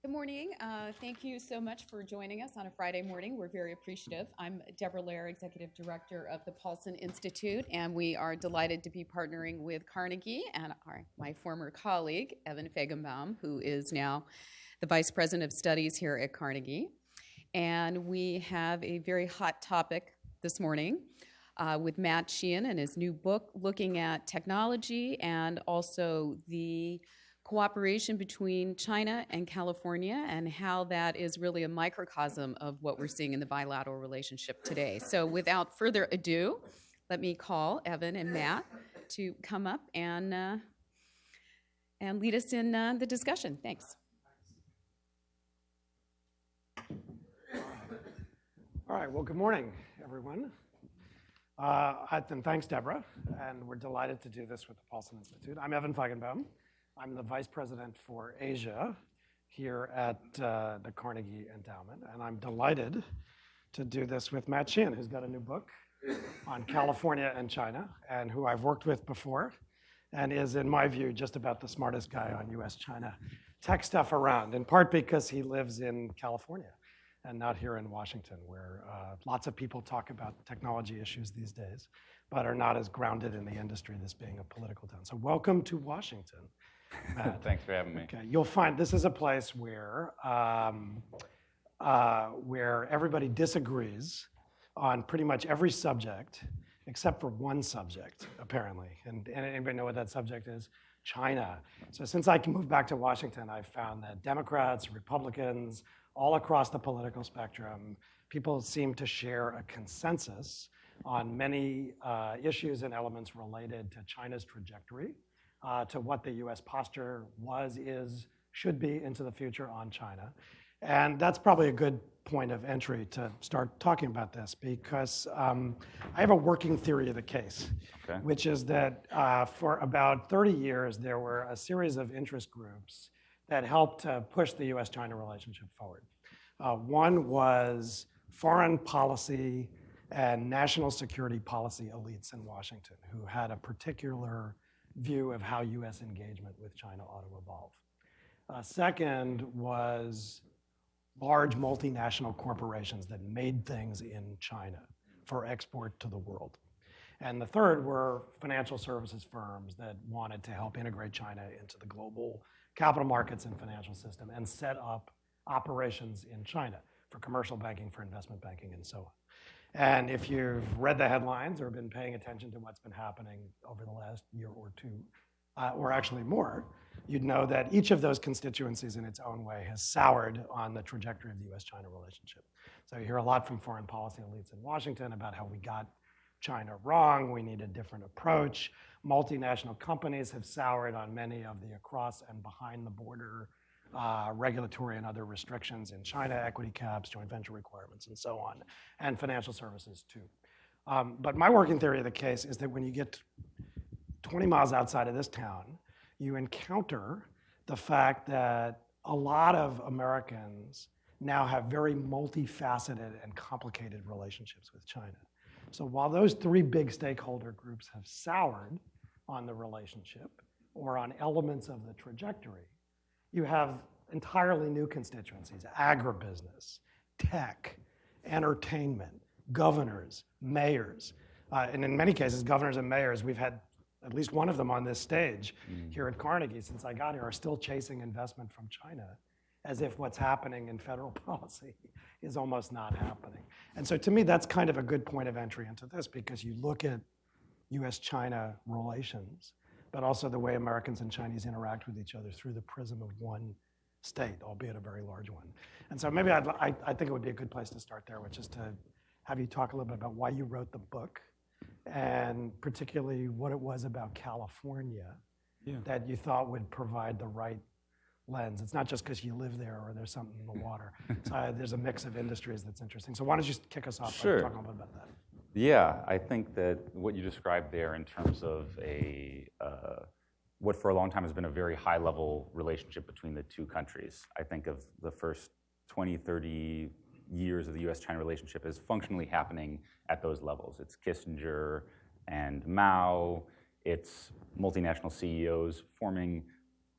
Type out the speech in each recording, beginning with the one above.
Good morning. Thank you so much for joining us on a Friday morning. We're very appreciative. I'm Deborah Lair, Executive Director of the Paulson Institute, and we are delighted to be partnering with Carnegie and my former colleague, Evan Feigenbaum, who is now the Vice President of Studies here at Carnegie. And we have a very hot topic this morning with Matt Sheehan and his new book looking at technology and also the cooperation between China and California and how that is really a microcosm of what we're seeing in the bilateral relationship today. So without further ado, let me call Evan and Matt to come up and lead us in the discussion. Thanks. All right, well, good morning, everyone. And thanks, Deborah, and we're delighted to do this with the Paulson Institute. I'm Evan Feigenbaum. I'm the Vice President for Asia here at the Carnegie Endowment, and I'm delighted to do this with Matt Sheehan, who's got a new book on California and China, and who I've worked with before, and is, in my view, just about the smartest guy on US-China tech stuff around, in part because he lives in California and not here in Washington, where lots of people talk about technology issues these days, but are not as grounded in the industry, this being a political town. So welcome to Washington, Matt. Thanks for having me. Okay, you'll find this is a place where everybody disagrees on pretty much every subject, except for one subject, apparently. And anybody know what that subject is? China. So since I moved back to Washington, I've found that Democrats, Republicans, all across the political spectrum, people seem to share a consensus on many issues and elements related to China's trajectory, to what the US posture was, is, should be into the future on China. And that's probably a good point of entry to start talking about this, because I have a working theory of the case, okay, which is that for about 30 years, there were a series of interest groups that helped to push the US-China relationship forward. One was foreign policy and national security policy elites in Washington who had a particular view of how US engagement with China ought to evolve. Second was large multinational corporations that made things in China for export to the world. And the third were financial services firms that wanted to help integrate China into the global capital markets and financial system and set up operations in China for commercial banking, for investment banking, and so on. And if you've read the headlines or been paying attention to what's been happening over the last year or two, or actually more, you'd know that each of those constituencies in its own way has soured on the trajectory of the US-China relationship. So you hear a lot from foreign policy elites in Washington about how we got China wrong, we need a different approach. Multinational companies have soured on many of the across and behind the border regulatory and other restrictions in China, equity caps, joint venture requirements, and so on, and financial services too. But my working theory of the case is that when you get 20 miles outside of this town, you encounter the fact that a lot of Americans now have very multifaceted and complicated relationships with China. So while those three big stakeholder groups have soured on the relationship or on elements of the trajectory, you have entirely new constituencies: agribusiness, tech, entertainment, governors, mayors. And in many cases, governors and mayors, we've had at least one of them on this stage here at Carnegie since I got here, are still chasing investment from China as if what's happening in federal policy is almost not happening. And so to me, that's kind of a good point of entry into this, because you look at US-China relations, but also the way Americans and Chinese interact with each other through the prism of one state, albeit a very large one. And so maybe I think it would be a good place to start there, which is to have you talk a little bit about why you wrote the book, and particularly what it was about California that you thought would provide the right lens. It's not just because you live there or there's something in the water. So there's a mix of industries that's interesting. So why don't you just kick us off by talking a little bit about that? Yeah, I think that what you described there in terms of what for a long time has been a very high-level relationship between the two countries. I think of the first 20, 30 years of the US-China relationship as functionally happening at those levels. It's Kissinger and Mao, it's multinational CEOs forming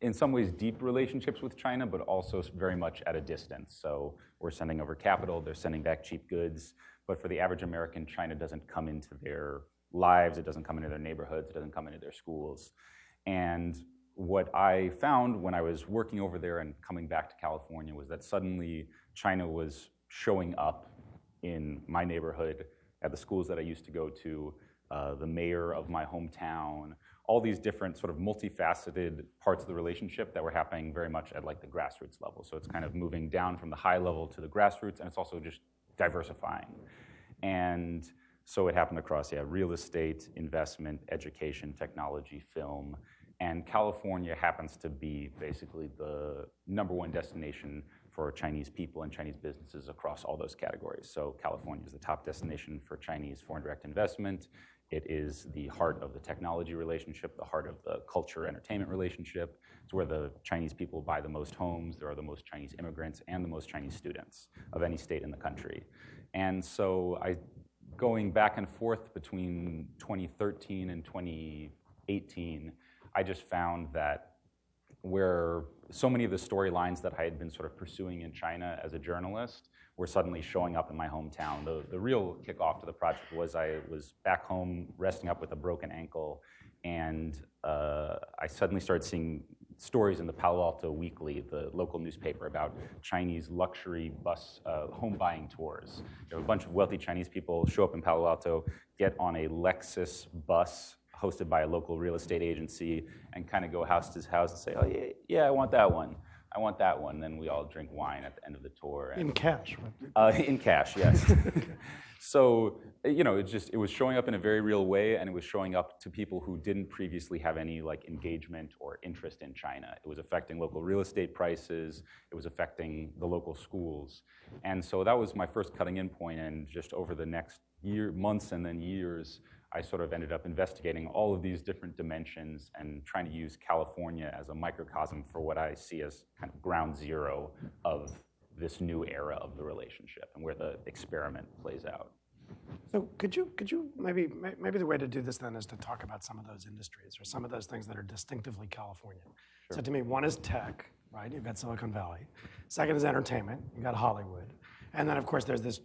in some ways deep relationships with China, but also very much at a distance. So we're sending over capital, they're sending back cheap goods, but for the average American, China doesn't come into their lives, it doesn't come into their neighborhoods, it doesn't come into their schools. And what I found when I was working over there and coming back to California was that suddenly China was showing up in my neighborhood, at the schools that I used to go to, the mayor of my hometown, all these different sort of multifaceted parts of the relationship that were happening very much at like the grassroots level. So it's kind of moving down from the high level to the grassroots, and it's also just diversifying. And so it happened across, real estate, investment, education, technology, film, and California happens to be basically the #1 destination for Chinese people and Chinese businesses across all those categories. So California is the top destination for Chinese foreign direct investment. It is the heart of the technology relationship, the heart of the culture entertainment relationship. It's where the Chinese people buy the most homes. There are the most Chinese immigrants and the most Chinese students of any state in the country. And so going back and forth between 2013 and 2018, I just found that where so many of the storylines that I had been sort of pursuing in China as a journalist were suddenly showing up in my hometown. The real kickoff to the project was I was back home resting up with a broken ankle, and I suddenly started seeing stories in the Palo Alto Weekly, the local newspaper, about Chinese luxury bus home buying tours. There were a bunch of wealthy Chinese people show up in Palo Alto, get on a Lexus bus hosted by a local real estate agency, and kind of go house to house and say, oh, yeah, I want that one. I want that one. Then we all drink wine at the end of the tour. In cash. In cash, yes. So, it was showing up in a very real way, and it was showing up to people who didn't previously have any engagement or interest in China. It was affecting local real estate prices. It was affecting the local schools. And so that was my first cutting in point, and just over the next months and then years, I sort of ended up investigating all of these different dimensions and trying to use California as a microcosm for what I see as kind of ground zero of this new era of the relationship and where the experiment plays out. So could you maybe the way to do this then is to talk about some of those industries or some of those things that are distinctively Californian. Sure. So to me, one is tech, right? You've got Silicon Valley. Second is entertainment. You've got Hollywood. And then of course there's this,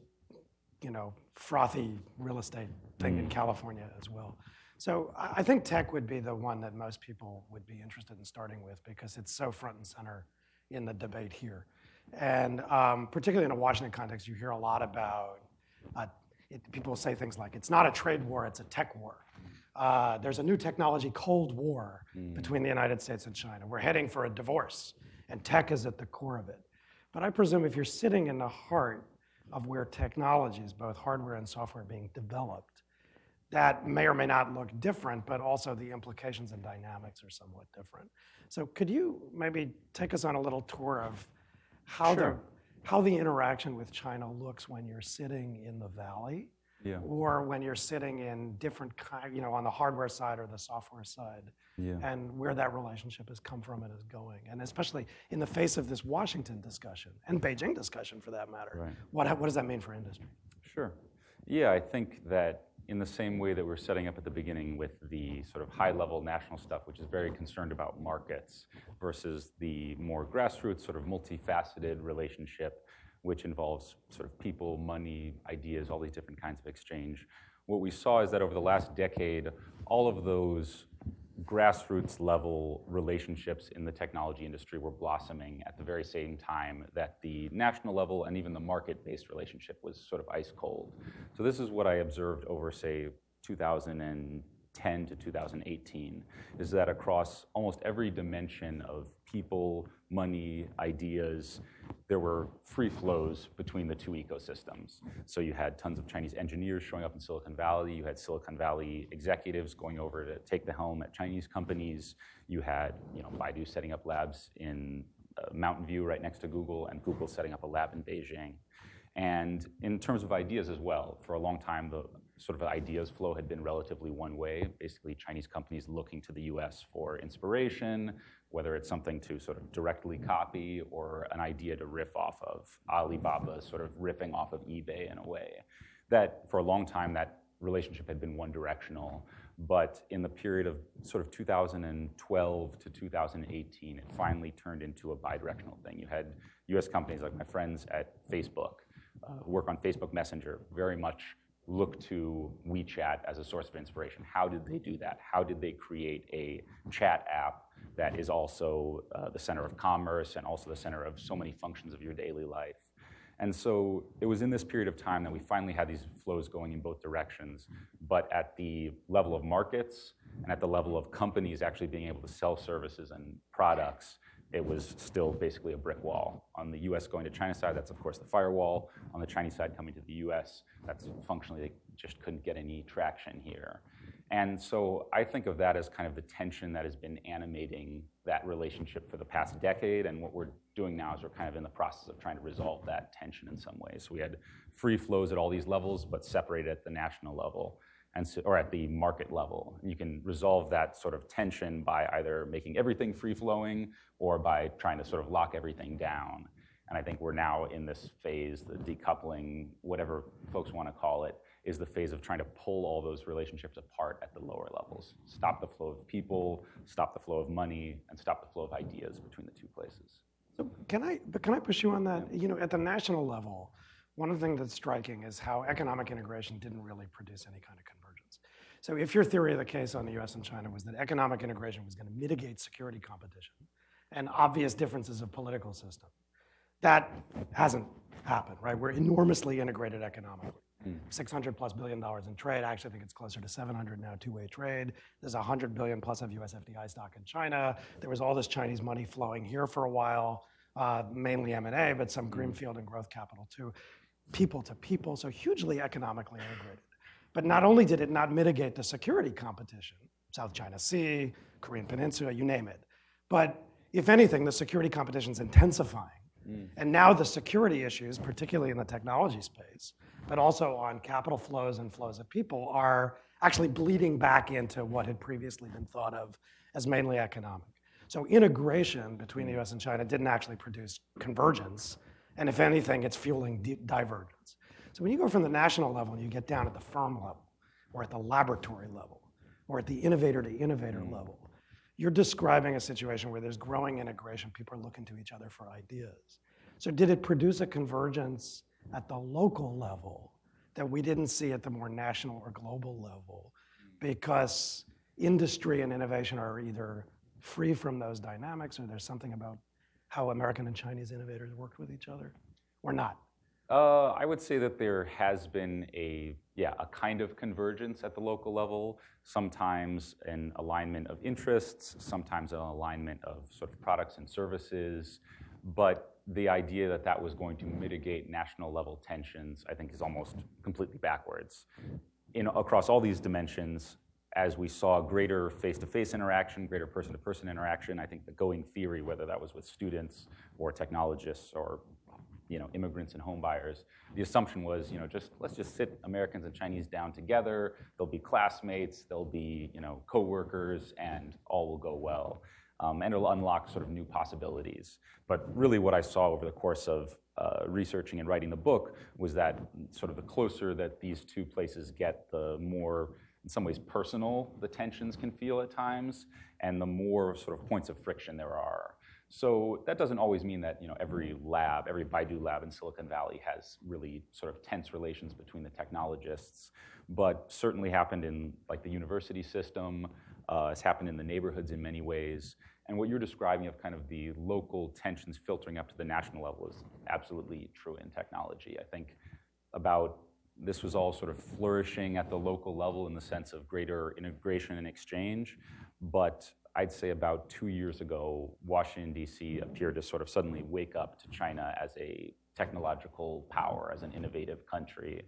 frothy real estate thing in California as well. So I think tech would be the one that most people would be interested in starting with because it's so front and center in the debate here. And particularly in a Washington context, you hear a lot about, people say things like, it's not a trade war, it's a tech war. There's a new technology Cold War between the United States and China. We're heading for a divorce, and tech is at the core of it. But I presume if you're sitting in the heart of where technologies, both hardware and software, being developed, that may or may not look different, but also the implications and dynamics are somewhat different. So could you maybe take us on a little tour of how the interaction with China looks when you're sitting in the valley, or when you're sitting in different on the hardware side or the software side, and where that relationship has come from and is going, and especially in the face of this Washington discussion and Beijing discussion for that matter. Right. What does that mean for industry? Sure. Yeah, I think that in the same way that we're setting up at the beginning with the sort of high-level national stuff, which is very concerned about markets, versus the more grassroots, sort of multifaceted relationship, which involves sort of people, money, ideas, all these different kinds of exchange. What we saw is that over the last decade, all of those grassroots level relationships in the technology industry were blossoming at the very same time that the national level and even the market-based relationship was sort of ice cold. So this is what I observed over, say, 2010 to 2018, is that across almost every dimension of people, money, ideas, there were free flows between the two ecosystems. So you had tons of Chinese engineers showing up in Silicon Valley. You had Silicon Valley executives going over to take the helm at Chinese companies. You had BYD setting up labs in Mountain View right next to Google, and Google setting up a lab in Beijing. And in terms of ideas as well, for a long time, the sort of ideas flow had been relatively one way, basically Chinese companies looking to the US for inspiration, whether it's something to sort of directly copy or an idea to riff off of. Alibaba sort of riffing off of eBay in a way. That for a long time, that relationship had been one directional. But in the period of sort of 2012 to 2018, it finally turned into a bi-directional thing. You had US companies like my friends at Facebook, who work on Facebook Messenger, very much look to WeChat as a source of inspiration. How did they do that? How did they create a chat app that is also the center of commerce and also the center of so many functions of your daily life? And so it was in this period of time that we finally had these flows going in both directions, but at the level of markets and at the level of companies actually being able to sell services and products, it was still basically a brick wall. On the US going to China side, that's of course the firewall. On the Chinese side coming to the US, that's functionally, they just couldn't get any traction here. And so I think of that as kind of the tension that has been animating that relationship for the past decade. And what we're doing now is we're kind of in the process of trying to resolve that tension in some ways. So we had free flows at all these levels, but separated at the national level and so, or at the market level. And you can resolve that sort of tension by either making everything free flowing or by trying to sort of lock everything down. And I think we're now in this phase, the decoupling, whatever folks want to call it, is the phase of trying to pull all those relationships apart at the lower levels. Stop the flow of people, stop the flow of money, and stop the flow of ideas between the two places. So can I push you on that? You know, at the national level, one of the things that's striking is how economic integration didn't really produce any kind of convergence. So if your theory of the case on the US and China was that economic integration was going to mitigate security competition and obvious differences of political system, that hasn't happened, right? We're enormously integrated economically. $600+ billion in trade. I actually think it's closer to 700 now, two-way trade. There's 100 billion plus of US FDI stock in China. There was all this Chinese money flowing here for a while, mainly M&A, but some greenfield and growth capital too. People to people, so hugely economically integrated. But not only did it not mitigate the security competition, South China Sea, Korean Peninsula, you name it, but if anything, the security competition's intensifying. And now the security issues, particularly in the technology space, but also on capital flows and flows of people, are actually bleeding back into what had previously been thought of as mainly economic. So integration between the US and China didn't actually produce convergence, and if anything, it's fueling divergence. So when you go from the national level and you get down at the firm level, or at the laboratory level, or at the innovator to innovator level, you're describing a situation where there's growing integration, people are looking to each other for ideas. So did it produce a convergence at the local level that we didn't see at the more national or global level? Because industry and innovation are either free from those dynamics, or there's something about how American and Chinese innovators worked with each other, or not? I would say that there has been a kind of convergence at the local level, sometimes an alignment of interests, sometimes an alignment of sort of products and services, but the idea that that was going to mitigate national level tensions, I think, is almost completely backwards. Across all these dimensions, as we saw greater face-to-face interaction, greater person-to-person interaction, I think the going theory, whether that was with students or technologists or immigrants and home buyers, the assumption was, let's just sit Americans and Chinese down together. They'll be classmates, they'll be, co-workers, and all will go well. And it'll unlock sort of new possibilities. But really what I saw over the course of researching and writing the book was that sort of the closer that these two places get, the more, in some ways, personal the tensions can feel at times, and the more sort of points of friction there are. So that doesn't always mean that every lab, every Baidu lab in Silicon Valley has really sort of tense relations between the technologists, but certainly happened in like the university system. It's happened in the neighborhoods in many ways. And what you're describing of kind of the local tensions filtering up to the national level is absolutely true in technology. I think this was all sort of flourishing at the local level in the sense of greater integration and exchange, but I'd say about 2 years ago, Washington, D.C. appeared to sort of suddenly wake up to China as a technological power, as an innovative country.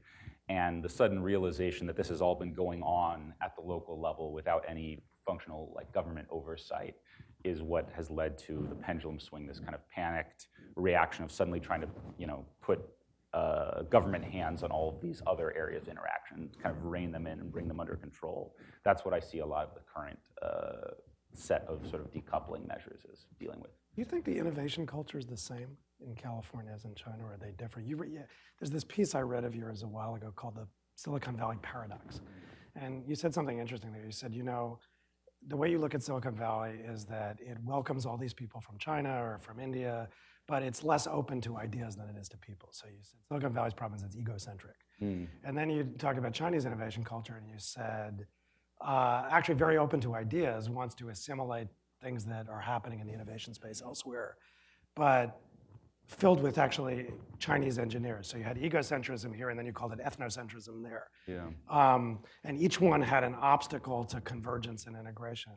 And the sudden realization that this has all been going on at the local level without any functional government oversight is what has led to the pendulum swing, this kind of panicked reaction of suddenly trying to put government hands on all of these other areas of interaction, kind of rein them in and bring them under control. That's what I see a lot of the current set of sort of decoupling measures is dealing with. Do you think the innovation culture is the same in California as in China, or are they different? There's this piece I read of yours a while ago called the Silicon Valley Paradox. And you said something interesting there. You said, the way you look at Silicon Valley is that it welcomes all these people from China or from India, but it's less open to ideas than it is to people. So you said Silicon Valley's problem is it's egocentric. And then you talked about Chinese innovation culture, and you said, actually very open to ideas, wants to assimilate things that are happening in the innovation space elsewhere, but filled with actually Chinese engineers. So you had egocentrism here, and then you called it ethnocentrism there. And each one had an obstacle to convergence and integration.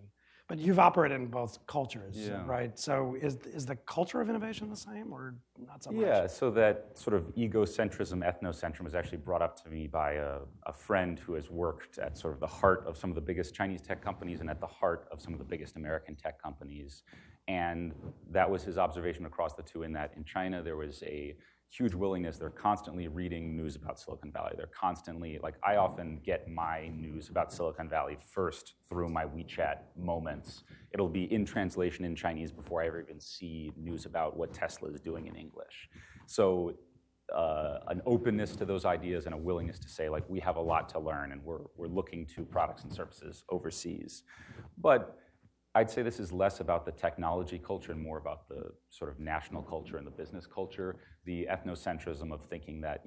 But you've operated in both cultures, right? So is the culture of innovation the same, or not so much? Yeah, so that sort of egocentrism, ethnocentrism was actually brought up to me by a friend who has worked at sort of the heart of some of the biggest Chinese tech companies and at the heart of some of the biggest American tech companies. And that was his observation across the two, in that in China there was a huge willingness. They're constantly reading news about Silicon Valley. They're constantly, like, I often get my news about Silicon Valley first through my WeChat moments. It'll be in translation in Chinese before I ever even see news about what Tesla is doing in English. So an openness to those ideas and a willingness to say, like, we have a lot to learn and we're looking to products and services overseas. But I'd say this is less about the technology culture and more about the sort of national culture and the business culture, the ethnocentrism of thinking that,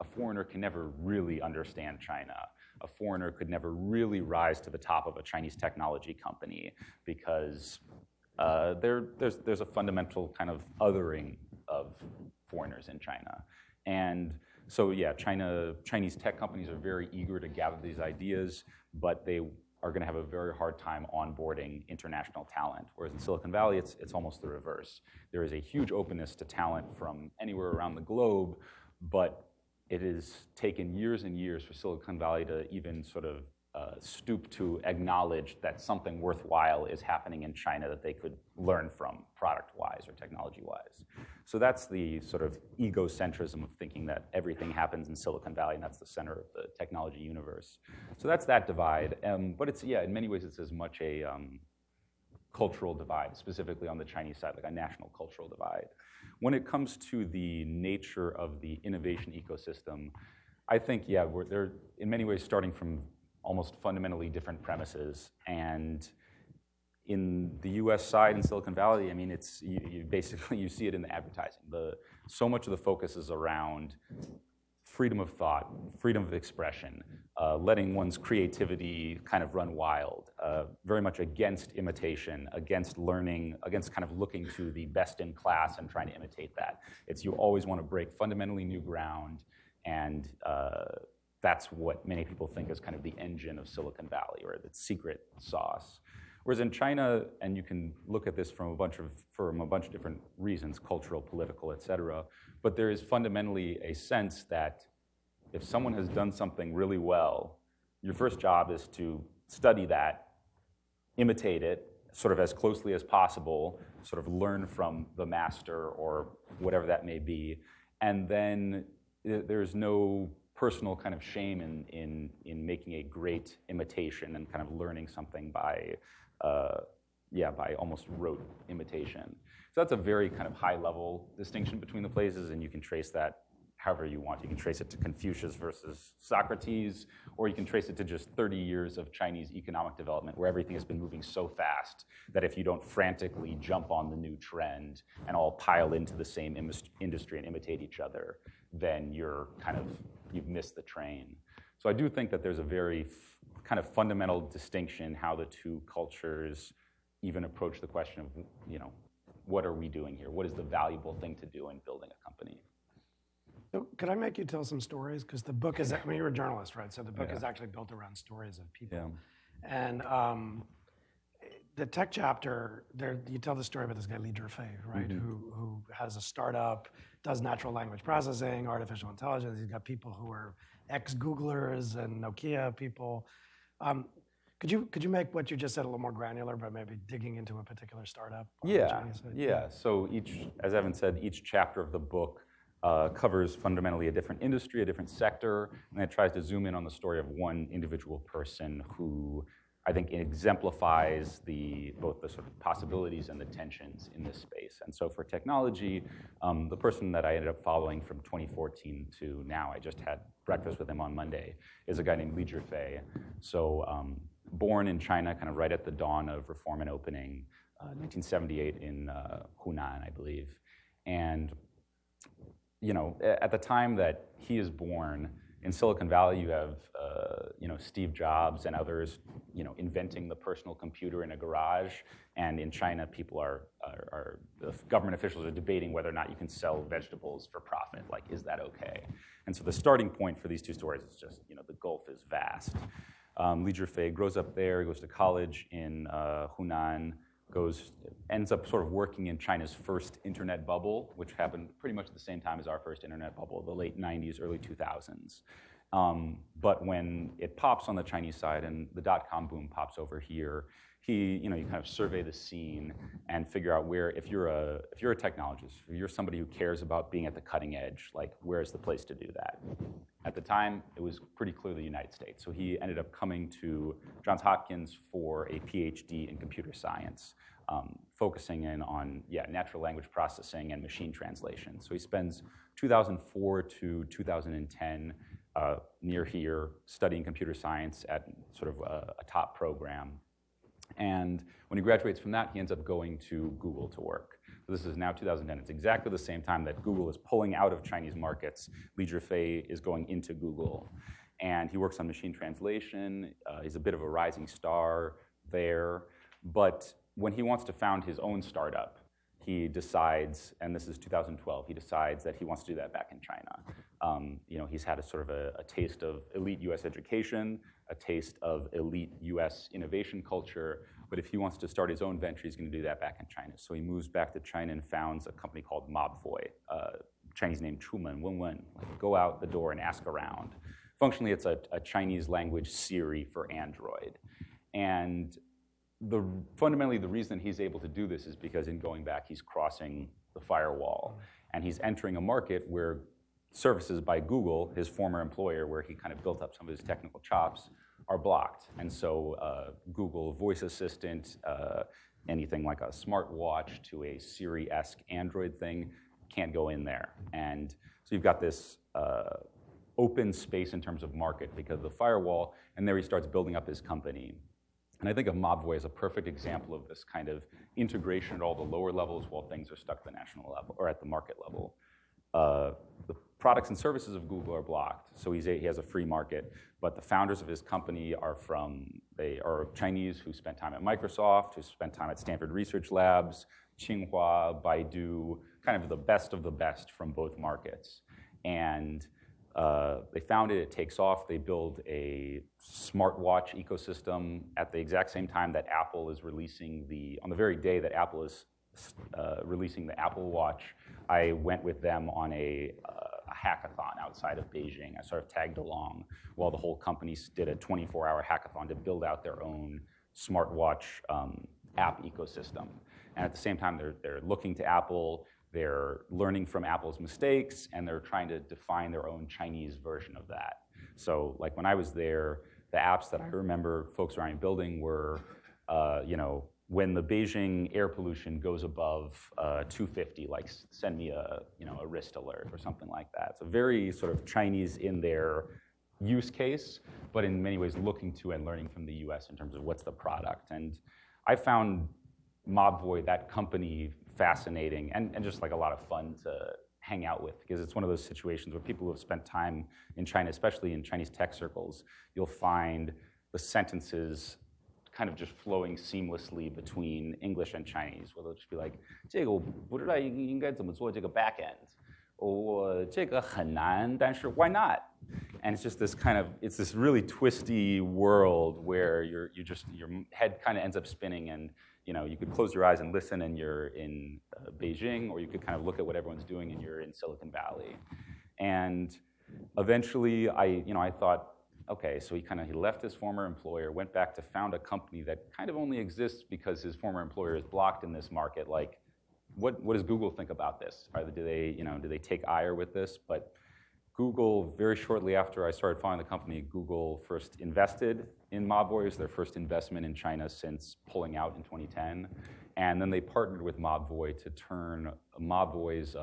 a foreigner can never really understand China. A foreigner could never really rise to the top of a Chinese technology company because there's a fundamental kind of othering of foreigners in China. And so, yeah, Chinese tech companies are very eager to gather these ideas, but they are going to have a very hard time onboarding international talent. Whereas in Silicon Valley, it's almost the reverse. There is a huge openness to talent from anywhere around the globe, but it has taken years and years for Silicon Valley to even sort of stoop to acknowledge that something worthwhile is happening in China that they could learn from product-wise or technology-wise. So that's the sort of egocentrism of thinking that everything happens in Silicon Valley and that's the center of the technology universe. So that's that divide. But it's, in many ways it's as much a cultural divide, specifically on the Chinese side, like a national cultural divide. When it comes to the nature of the innovation ecosystem, I think, they're in many ways starting from almost fundamentally different premises. And in the US side, in Silicon Valley, I mean, it's you basically, you see it in the advertising. So much of the focus is around freedom of thought, freedom of expression, letting one's creativity kind of run wild, very much against imitation, against learning, against kind of looking to the best in class and trying to imitate that. It's you always want to break fundamentally new ground, and that's what many people think is kind of the engine of Silicon Valley, or the secret sauce. Whereas in China, and you can look at this from a bunch of different reasons, cultural, political, et cetera, but there is fundamentally a sense that if someone has done something really well, your first job is to study that, imitate it, sort of as closely as possible, sort of learn from the master or whatever that may be, and then there's no personal kind of shame in making a great imitation and kind of learning something by almost rote imitation. So that's a very kind of high-level distinction between the places, and you can trace that however you want. You can trace it to Confucius versus Socrates, or you can trace it to just 30 years of Chinese economic development, where everything has been moving so fast that if you don't frantically jump on the new trend and all pile into the same industry and imitate each other, then you've missed the train. So I do think that there's a very kind of fundamental distinction in how the two cultures even approach the question of, what are we doing here? What is the valuable thing to do in building a company? So could I make you tell some stories? Because the book is, you're a journalist, right? So the book is actually built around stories of people. Yeah. And the tech chapter, you tell the story about this guy, Gervais, right? Mm-hmm. Who has a startup, does natural language processing, artificial intelligence. He's got people who are ex-Googlers and Nokia people. Could you make what you just said a little more granular by maybe digging into a particular startup? Yeah. So as Evan said, each chapter of the book covers fundamentally a different industry, a different sector, and it tries to zoom in on the story of one individual person who I think exemplifies both the sort of possibilities and the tensions in this space. And so for technology, the person that I ended up following from 2014 to now, I just had breakfast with him on Monday, is a guy named Li Gervais. So born in China, kind of right at the dawn of reform and opening, 1978 in Hunan, I believe. And at the time that he is born, in Silicon Valley, you have Steve Jobs and others, inventing the personal computer in a garage. And in China, people the government officials are debating whether or not you can sell vegetables for profit. Like, is that okay? And so the starting point for these two stories is just, the gulf is vast. Li Gervais grows up there, goes to college in Hunan, ends up sort of working in China's first internet bubble, which happened pretty much at the same time as our first internet bubble, the late 90s, early 2000s. But when it pops on the Chinese side and the dot-com boom pops over here, you kind of survey the scene and figure out where, if you're a technologist, if you're somebody who cares about being at the cutting edge, like, where's the place to do that? At the time, it was pretty clear the United States. So he ended up coming to Johns Hopkins for a PhD in computer science, focusing in on, natural language processing and machine translation. So he spends 2004 to 2010 near here studying computer science at sort of a top program. And when he graduates from that, he ends up going to Google to work. So this is now 2010. It's exactly the same time that Google is pulling out of Chinese markets. Li Gervais is going into Google. And he works on machine translation. He's a bit of a rising star there. But when he wants to found his own startup, he decides, and this is 2012, he decides that he wants to do that back in China. He's had a sort of a taste of elite US education, a taste of elite US innovation culture, but if he wants to start his own venture, he's going to do that back in China. So he moves back to China and founds a company called Mobvoi, Chinese name Chumen, Wen, like go out the door and ask around. Functionally, it's a Chinese language Siri for Android. And fundamentally, the reason he's able to do this is because in going back, he's crossing the firewall. And he's entering a market where services by Google, his former employer, where he kind of built up some of his technical chops, are blocked. And so Google Voice Assistant, anything like a smartwatch to a Siri-esque Android thing, can't go in there. And so you've got this open space in terms of market because of the firewall, and there he starts building up his company. And I think of Mobvoi as a perfect example of this kind of integration at all the lower levels while things are stuck at the national level or at the market level. The products and services of Google are blocked, so he has a free market. But the founders of his company they are Chinese who spent time at Microsoft, who spent time at Stanford Research Labs, Tsinghua, Baidu, kind of the best from both markets. And they found it takes off. They build a smartwatch ecosystem at the exact same time that Apple is releasing on the very day that Apple is releasing the Apple Watch. I went with them on a hackathon outside of Beijing. I sort of tagged along while the whole company did a 24-hour hackathon to build out their own smartwatch app ecosystem. And at the same time, they're looking to Apple. They're learning from Apple's mistakes, and they're trying to define their own Chinese version of that. So, like when I was there, the apps that I remember folks around building were, when the Beijing air pollution goes above 250, like send me a wrist alert or something like that. So very sort of Chinese in their use case, but in many ways looking to and learning from the US in terms of what's the product. And I found Mobvoi, that company, fascinating and just like a lot of fun to hang out with, because it's one of those situations where people who have spent time in China, especially in Chinese tech circles, you'll find the sentences kind of just flowing seamlessly between English and Chinese, where they'll just be like, 这个我不知道应该怎么做这个 back end. 这个很难, 但是 why not? And it's just this it's this really twisty world where your head kind of ends up spinning, and you could close your eyes and listen and you're in Beijing, or you could kind of look at what everyone's doing and you're in Silicon Valley. And eventually I thought, okay, so he left his former employer, went back to found a company that kind of only exists because his former employer is blocked in this market. Like, what does Google think about this? Do they take ire with this? But Google, very shortly after I started following the company, Google first invested in Mobvoi. It was their first investment in China since pulling out in 2010. And then they partnered with Mobvoi to turn Mobvoi's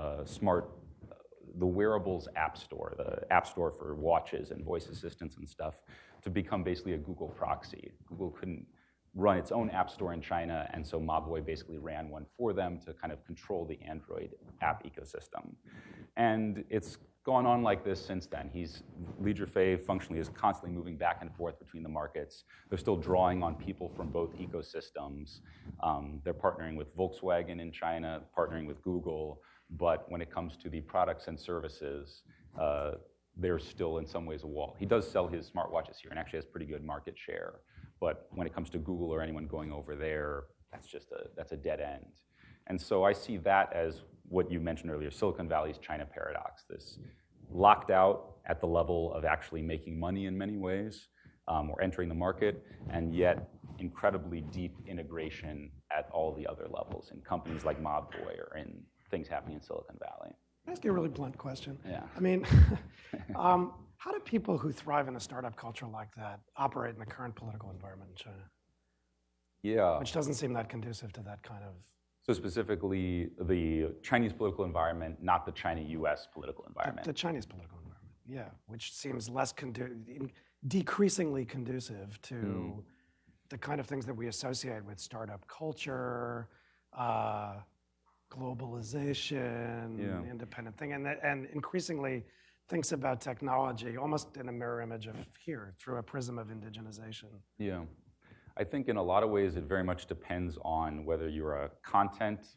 the wearables app store, the app store for watches and voice assistants and stuff, to become basically a Google proxy. Google couldn't run its own app store in China, and so Mobvoi basically ran one for them to kind of control the Android app ecosystem. And it's gone on like this since then. Li Gervais functionally is constantly moving back and forth between the markets. They're still drawing on people from both ecosystems. They're partnering with Volkswagen in China, partnering with Google, but when it comes to the products and services, there's still in some ways a wall. He does sell his smartwatches here and actually has pretty good market share, but when it comes to Google or anyone going over there, that's a dead end. And so I see that as what you mentioned earlier, Silicon Valley's China paradox, this locked out at the level of actually making money in many ways, or entering the market, and yet incredibly deep integration at all the other levels in companies like Mobvoi or in things happening in Silicon Valley. Can I ask you a really blunt question? Yeah. I mean, how do people who thrive in a startup culture like that operate in the current political environment in China? Yeah. Which doesn't seem that conducive to that kind of... So specifically, the Chinese political environment, not the China-US political environment. The Chinese political environment, yeah, which seems less decreasingly conducive to the kind of things that we associate with startup culture, globalization, independent thing, and increasingly thinks about technology almost in a mirror image of here, through a prism of indigenization. Yeah. I think in a lot of ways it very much depends on whether you're a content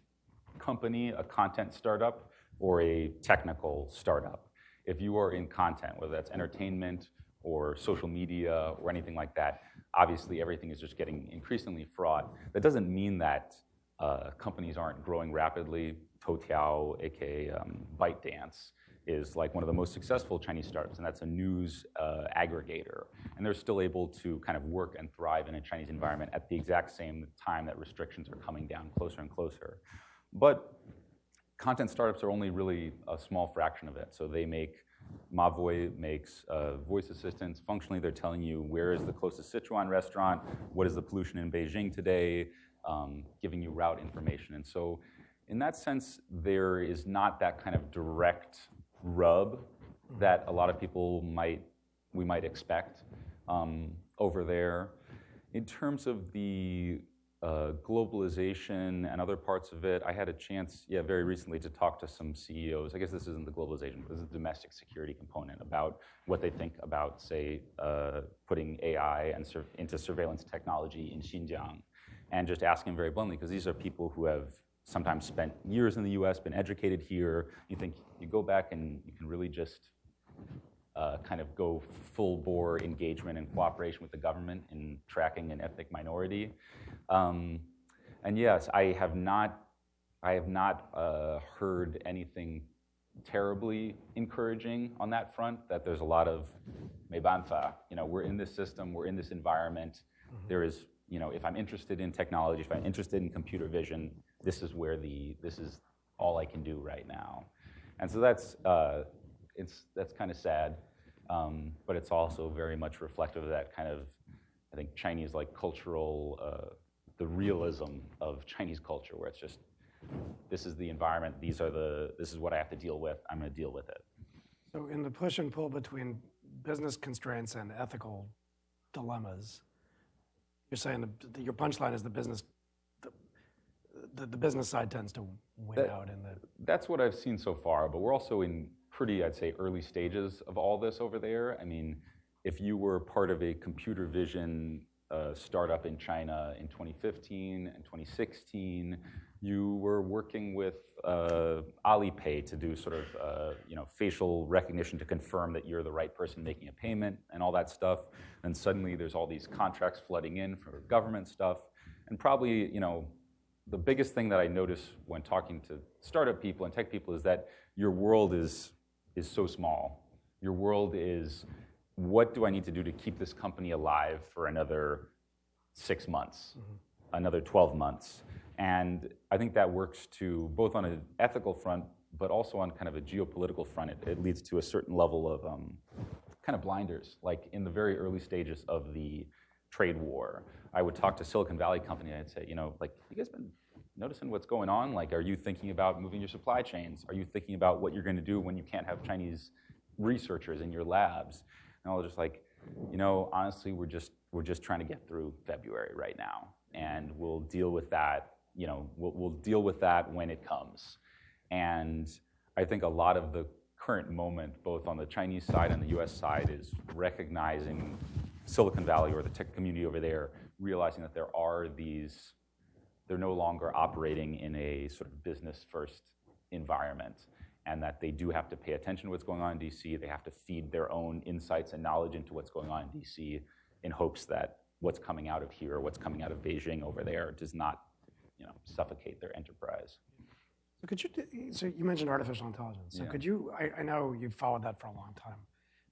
company, a content startup, or a technical startup. If you are in content, whether that's entertainment or social media or anything like that, obviously everything is just getting increasingly fraught. That doesn't mean that companies aren't growing rapidly. Toutiao, aka ByteDance, is like one of the most successful Chinese startups, and that's a news aggregator. And they're still able to kind of work and thrive in a Chinese environment at the exact same time that restrictions are coming down closer and closer. But content startups are only really a small fraction of it. So Mobvoi makes voice assistants. Functionally, they're telling you where is the closest Sichuan restaurant, what is the pollution in Beijing today, giving you route information. And so in that sense, there is not that kind of direct rub that a lot of people we might expect over there. In terms of the globalization and other parts of it, I had a chance, very recently to talk to some CEOs. I guess this isn't the globalization, but this is the domestic security component about what they think about, say, putting AI into surveillance technology in Xinjiang, and just asking very bluntly, because these are people who have sometimes spent years in the US, been educated here. You think you go back and you can really just kind of go full-bore engagement and cooperation with the government in tracking an ethnic minority. And yes, I have not heard anything terribly encouraging on that front, that there's a lot of "没办法," we're in this system, we're in this environment. There is, if I'm interested in technology, if I'm interested in computer vision, this is all I can do right now. And so that's kind of sad, but it's also very much reflective of that kind of, I think, Chinese cultural, the realism of Chinese culture, where it's just, this is the environment, this is what I have to deal with, I'm going to deal with it. So in the push and pull between business constraints and ethical dilemmas, you're saying your punchline is the business side tends to win out in the... That's what I've seen so far, but we're also in pretty, I'd say, early stages of all this over there. I mean, if you were part of a computer vision startup in China in 2015 and 2016, you were working with Alipay to do sort of facial recognition to confirm that you're the right person making a payment and all that stuff. And suddenly there's all these contracts flooding in for government stuff. And probably, the biggest thing that I notice when talking to startup people and tech people is that your world is so small. Your world is, what do I need to do to keep this company alive for another 6 months, another 12 months? And I think that works to both on an ethical front, but also on kind of a geopolitical front. It leads to a certain level of kind of blinders, like in the very early stages of the trade war. I would talk to Silicon Valley company and I'd say, you guys been telemedicine? What's going on? Like, are you thinking about moving your supply chains? Are you thinking about what you're going to do when you can't have Chinese researchers in your labs? And I was just like, honestly, we're just trying to get through February right now, and we'll deal with that. We'll deal with that when it comes. And I think a lot of the current moment, both on the Chinese side and the US side, is recognizing Silicon Valley or the tech community over there, realizing that they're no longer operating in a sort of business-first environment, and that they do have to pay attention to what's going on in DC. They have to feed their own insights and knowledge into what's going on in DC in hopes that what's coming out of here, what's coming out of Beijing over there does not suffocate their enterprise. So you mentioned artificial intelligence. So could you? I know you've followed that for a long time,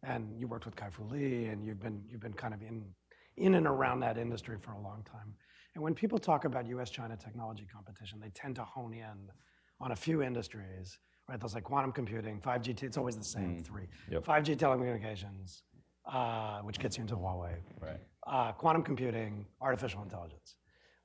and you worked with Kai-Fu Lee, and you've been kind of in and around that industry for a long time. And when people talk about U.S.-China technology competition, they tend to hone in on a few industries, right? There's like quantum computing, 5G. It's always the same three: 5G telecommunications, which gets you into Huawei, right? Quantum computing, artificial intelligence.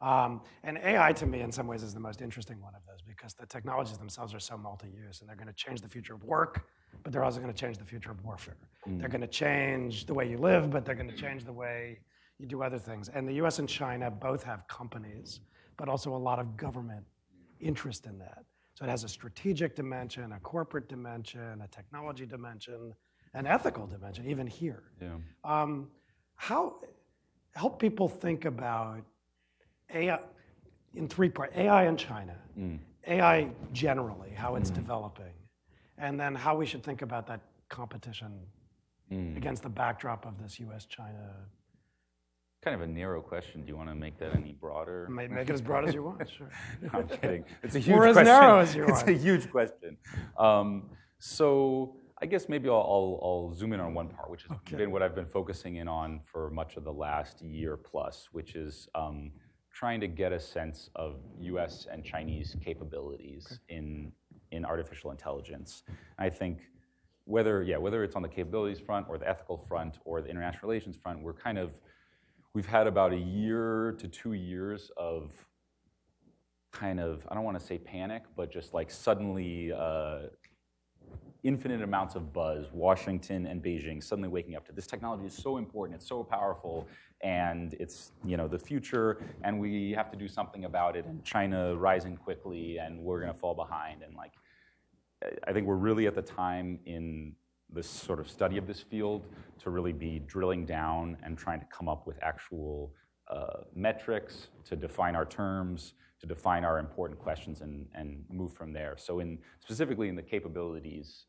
And AI, to me, in some ways, is the most interesting one of those, because the technologies themselves are so multi-use, and they're going to change the future of work, but they're also going to change the future of warfare. They're going to change the way you live, but they're going to change the way you do other things. And the US and China both have companies, but also a lot of government interest in that. So it has a strategic dimension, a corporate dimension, a technology dimension, an ethical dimension, even here. Help people think about AI in three parts: AI in China, AI generally, how it's developing, and then how we should think about that competition against the backdrop of this US-China. Kind of a narrow question. Do you want to make that any broader? Make it as broad as you want, sure. No, I'm kidding. It's a huge or as question. narrow as you want. It's a huge question. So I guess maybe I'll zoom in on one part, which has been what I've been focusing in on for much of the last year plus, which is trying to get a sense of US and Chinese capabilities in artificial intelligence. I think whether it's on the capabilities front or the ethical front or the international relations front, we've had about a year to 2 years of kind of, I don't want to say panic, but just like suddenly infinite amounts of buzz, Washington and Beijing suddenly waking up to this technology is so important, it's so powerful, and it's the future, and we have to do something about it, and China rising quickly, and we're going to fall behind. And like, I think we're really at the time in this sort of study of this field to really be drilling down and trying to come up with actual metrics to define our terms, to define our important questions, and move from there. So specifically in the capabilities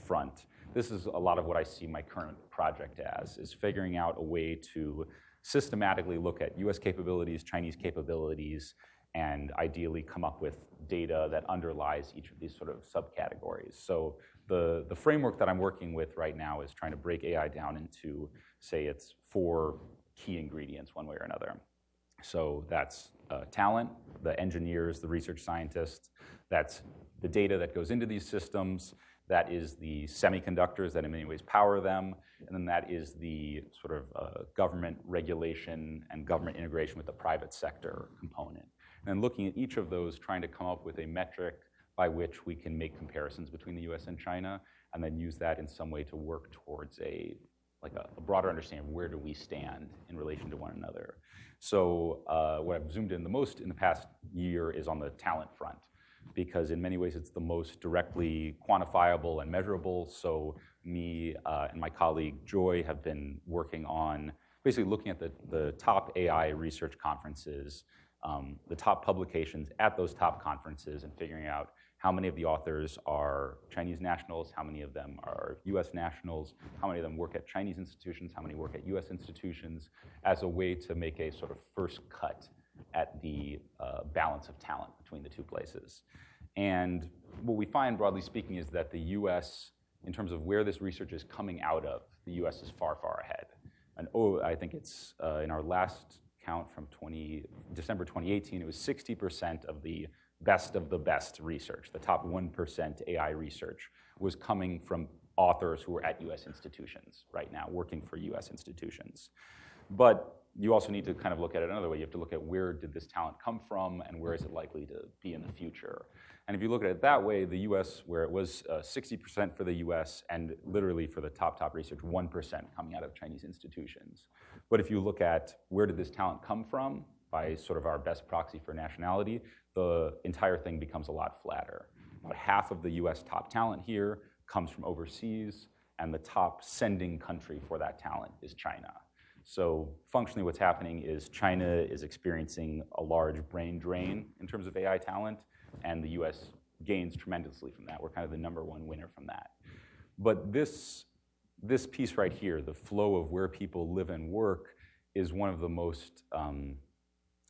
front, this is a lot of what I see my current project as, is figuring out a way to systematically look at US capabilities, Chinese capabilities, and ideally come up with data that underlies each of these sort of subcategories. So the framework that I'm working with right now is trying to break AI down into, say, it's 4 key ingredients one way or another. So that's talent, the engineers, the research scientists, that's the data that goes into these systems, that is the semiconductors that in many ways power them, and then that is the sort of government regulation and government integration with the private sector component. And looking at each of those, trying to come up with a metric by which we can make comparisons between the US and China, and then use that in some way to work towards a broader understanding of where do we stand in relation to one another. So what I've zoomed in the most in the past year is on the talent front, because in many ways it's the most directly quantifiable and measurable. So me and my colleague Joy have been working on basically looking at the top AI research conferences, the top publications at those top conferences, and figuring out how many of the authors are Chinese nationals, how many of them are US nationals, how many of them work at Chinese institutions, how many work at US institutions, as a way to make a sort of first cut at the balance of talent between the two places. And what we find, broadly speaking, is that the US, in terms of where this research is coming out of, the US is far, far ahead. And I think it's in our last count from December 2018, it was 60% of the best research, the top 1% AI research, was coming from authors who were at US institutions right now, working for US institutions. But you also need to kind of look at it another way. You have to look at where did this talent come from and where is it likely to be in the future. And if you look at it that way, the US, where it was 60% for the US and literally for the top research, 1% coming out of Chinese institutions. But if you look at where did this talent come from, by sort of our best proxy for nationality, the entire thing becomes a lot flatter. About half of the US top talent here comes from overseas, and the top sending country for that talent is China. So functionally what's happening is China is experiencing a large brain drain in terms of AI talent, and the US gains tremendously from that. We're kind of the #1 winner from that. But this piece right here, the flow of where people live and work, is one of the most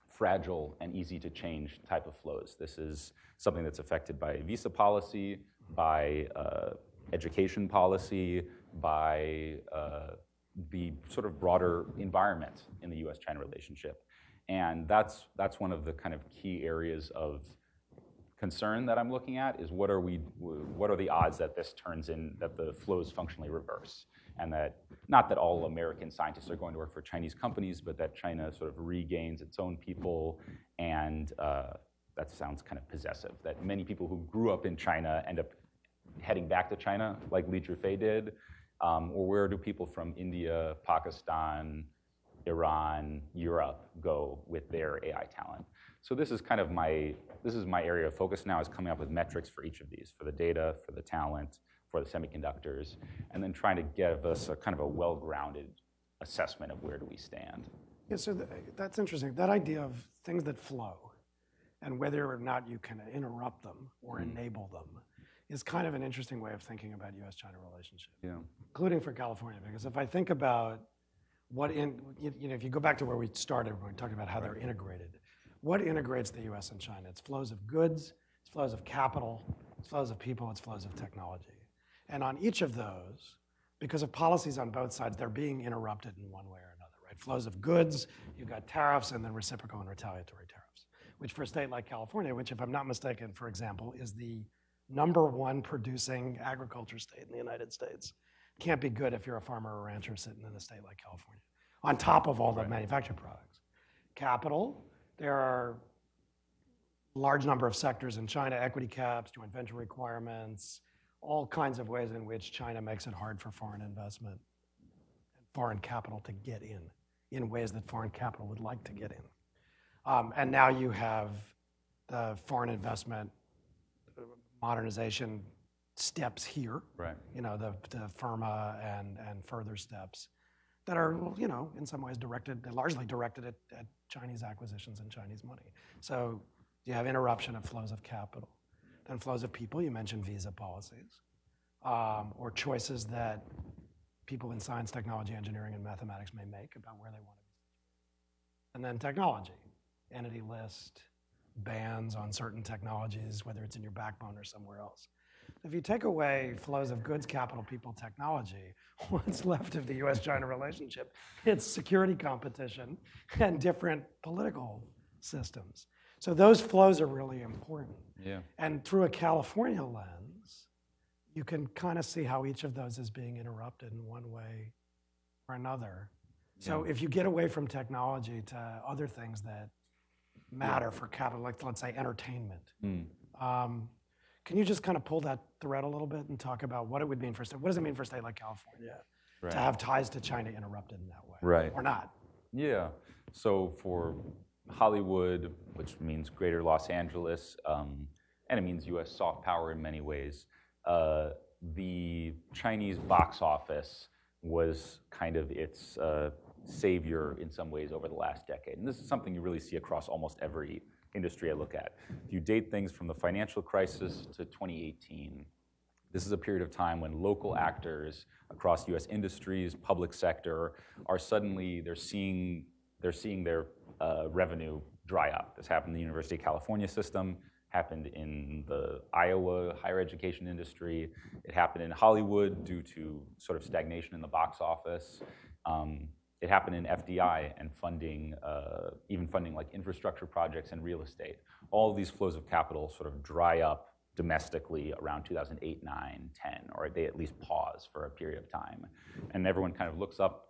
fragile and easy to change type of flows. This is something that's affected by visa policy, by education policy, by the sort of broader environment in the US-China relationship. And that's one of the kind of key areas of concern that I'm looking at, is what are the odds that this turns in, that the flows functionally reverse, and that, not that all American scientists are going to work for Chinese companies, but that China sort of regains its own people, and that sounds kind of possessive, that many people who grew up in China end up heading back to China, like Li Gervais did, or where do people from India, Pakistan, Iran, Europe go with their AI talent? So this is kind of my area of focus now, is coming up with metrics for each of these, for the data, for the talent, for the semiconductors, and then trying to give us a kind of a well-grounded assessment of where do we stand. Yeah, so that's interesting. That idea of things that flow and whether or not you can interrupt them or enable them is kind of an interesting way of thinking about US-China relationship, including for California. Because if I think about if you go back to where we started when we talked about how they're integrated, what integrates the US and China? It's flows of goods, it's flows of capital, it's flows of people, it's flows of technology. And on each of those, because of policies on both sides, they're being interrupted in one way or another, right? Flows of goods, you've got tariffs, and then reciprocal and retaliatory tariffs, which for a state like California, which if I'm not mistaken, for example, is the #1 producing agriculture state in the United States, can't be good if you're a farmer or rancher sitting in a state like California, on top of all the manufactured products. Capital, there are a large number of sectors in China, equity caps, joint venture requirements, all kinds of ways in which China makes it hard for foreign investment and foreign capital to get in ways that foreign capital would like to get in. And now you have the foreign investment modernization steps here, the FIRMA and further steps that are, in some ways largely directed at Chinese acquisitions and Chinese money. So you have interruption of flows of capital. Then flows of people, you mentioned visa policies, or choices that people in science, technology, engineering, and mathematics may make about where they want to be. And then technology, entity list, bans on certain technologies, whether it's in your backbone or somewhere else. If you take away flows of goods, capital, people, technology, what's left of the US-China relationship? It's security competition and different political systems. So those flows are really important. And through a California lens, you can kind of see how each of those is being interrupted in one way or another. So if you get away from technology to other things that matter for capital, like let's say entertainment, can you just kind of pull that thread a little bit and talk about what it would mean for what does it mean for a state like California to have ties to China interrupted in that way, or not? Yeah. So for Hollywood, which means Greater Los Angeles, and it means U.S. soft power in many ways, the Chinese box office was kind of its savior in some ways over the last decade. And this is something you really see across almost every industry I look at. If you date things from the financial crisis to 2018, this is a period of time when local actors across U.S. industries, public sector, are suddenly, they're seeing their revenue dry up. This happened in the University of California system, happened in the Iowa higher education industry. It happened in Hollywood due to sort of stagnation in the box office. It happened in FDI and funding, even funding like infrastructure projects and real estate. All of these flows of capital sort of dry up domestically around 2008, 9, 10, or they at least pause for a period of time. And everyone kind of looks up,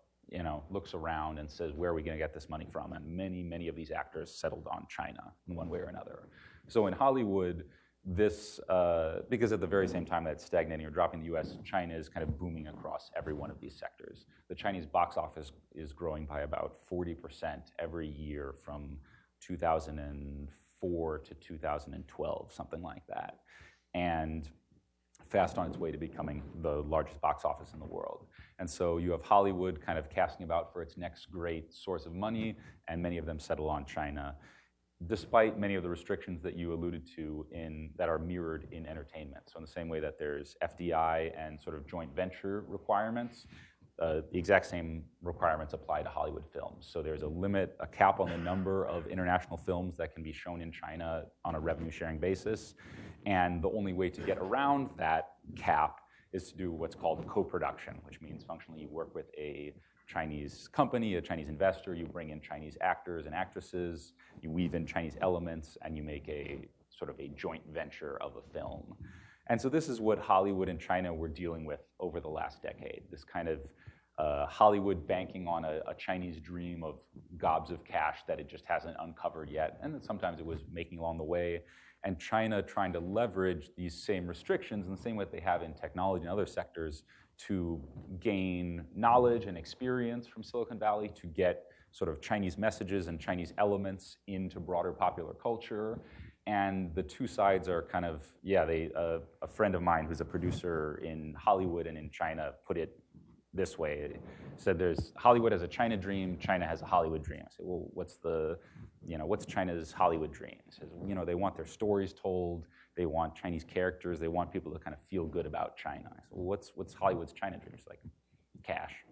looks around and says, where are we going to get this money from? And many of these actors settled on China in one way or another. So in Hollywood, because at the very same time that it's stagnating or dropping in the US, China is kind of booming across every one of these sectors. The Chinese box office is growing by about 40% every year from 2004 to 2012, something like that. And fast on its way to becoming the largest box office in the world. And so you have Hollywood kind of casting about for its next great source of money, and many of them settle on China, despite many of the restrictions that you alluded to that are mirrored in entertainment. So in the same way that there's FDI and sort of joint venture requirements, the exact same requirements apply to Hollywood films. So there's a cap on the number of international films that can be shown in China on a revenue sharing basis. And the only way to get around that cap is to do what's called co-production, which means functionally you work with a Chinese company, a Chinese investor, you bring in Chinese actors and actresses, you weave in Chinese elements, and you make a sort of a joint venture of a film. And so this is what Hollywood and China were dealing with over the last decade, this kind of Hollywood banking on a Chinese dream of gobs of cash that it just hasn't uncovered yet, and then sometimes it was making along the way, and China trying to leverage these same restrictions in the same way that they have in technology and other sectors to gain knowledge and experience from Silicon Valley, to get sort of Chinese messages and Chinese elements into broader popular culture. And the two sides are kind of, a friend of mine who's a producer in Hollywood and in China put it this way. Said there's Hollywood has a China dream, China has a Hollywood dream. I said, well, what's China's Hollywood dream? He says, they want their stories told, they want Chinese characters, they want people to kind of feel good about China. I said, well, what's Hollywood's China dream? It's like, cash,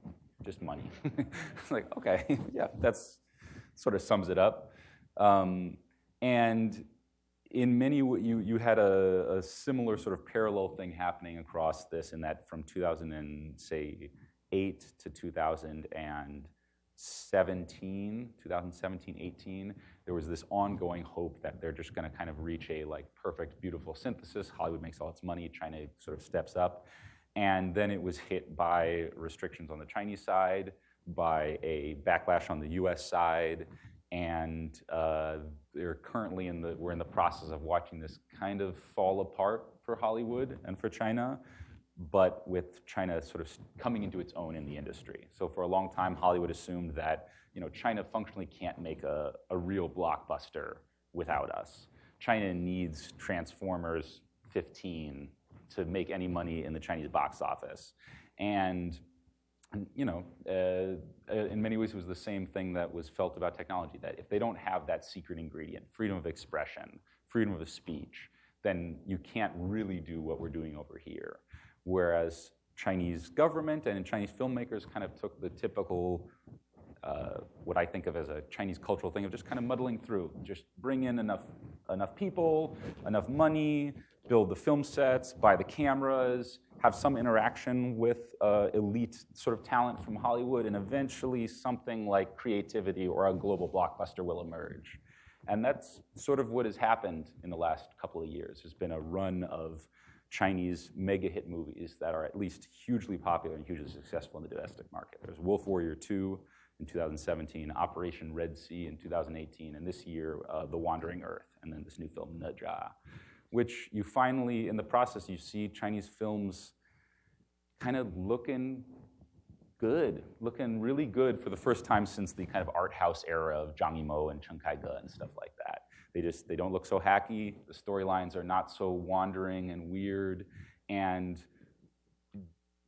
just money. It's like, okay, yeah, that's sort of sums it up. And in many, you had a similar sort of parallel thing happening across this, in that from 2008 to 2017, 18, there was this ongoing hope that they're just going to kind of reach a perfect, beautiful synthesis. Hollywood makes all its money, China sort of steps up. And then it was hit by restrictions on the Chinese side, by a backlash on the US side, and we're in the process of watching this kind of fall apart for Hollywood and for China, but with China sort of coming into its own in the industry. So for a long time, Hollywood assumed that China functionally can't make a real blockbuster without us. China needs Transformers 15 to make any money in the Chinese box office. And in many ways, it was the same thing that was felt about technology, that if they don't have that secret ingredient, freedom of expression, freedom of speech, then you can't really do what we're doing over here. Whereas Chinese government and Chinese filmmakers kind of took the typical, what I think of as a Chinese cultural thing of just kind of muddling through, just bring in enough people, enough money, build the film sets, buy the cameras, have some interaction with elite sort of talent from Hollywood, and eventually something like creativity or a global blockbuster will emerge. And that's sort of what has happened in the last couple of years. There's been a run of Chinese mega hit movies that are at least hugely popular and hugely successful in the domestic market. There's Wolf Warrior 2 in 2017, Operation Red Sea in 2018, and this year, The Wandering Earth, and then this new film, Ne Zha, which you finally, in the process, you see Chinese films kind of looking good, looking really good for the first time since the kind of art house era of Zhang Yimou and Chen Kaige and stuff like that. They don't look so hacky, the storylines are not so wandering and weird, and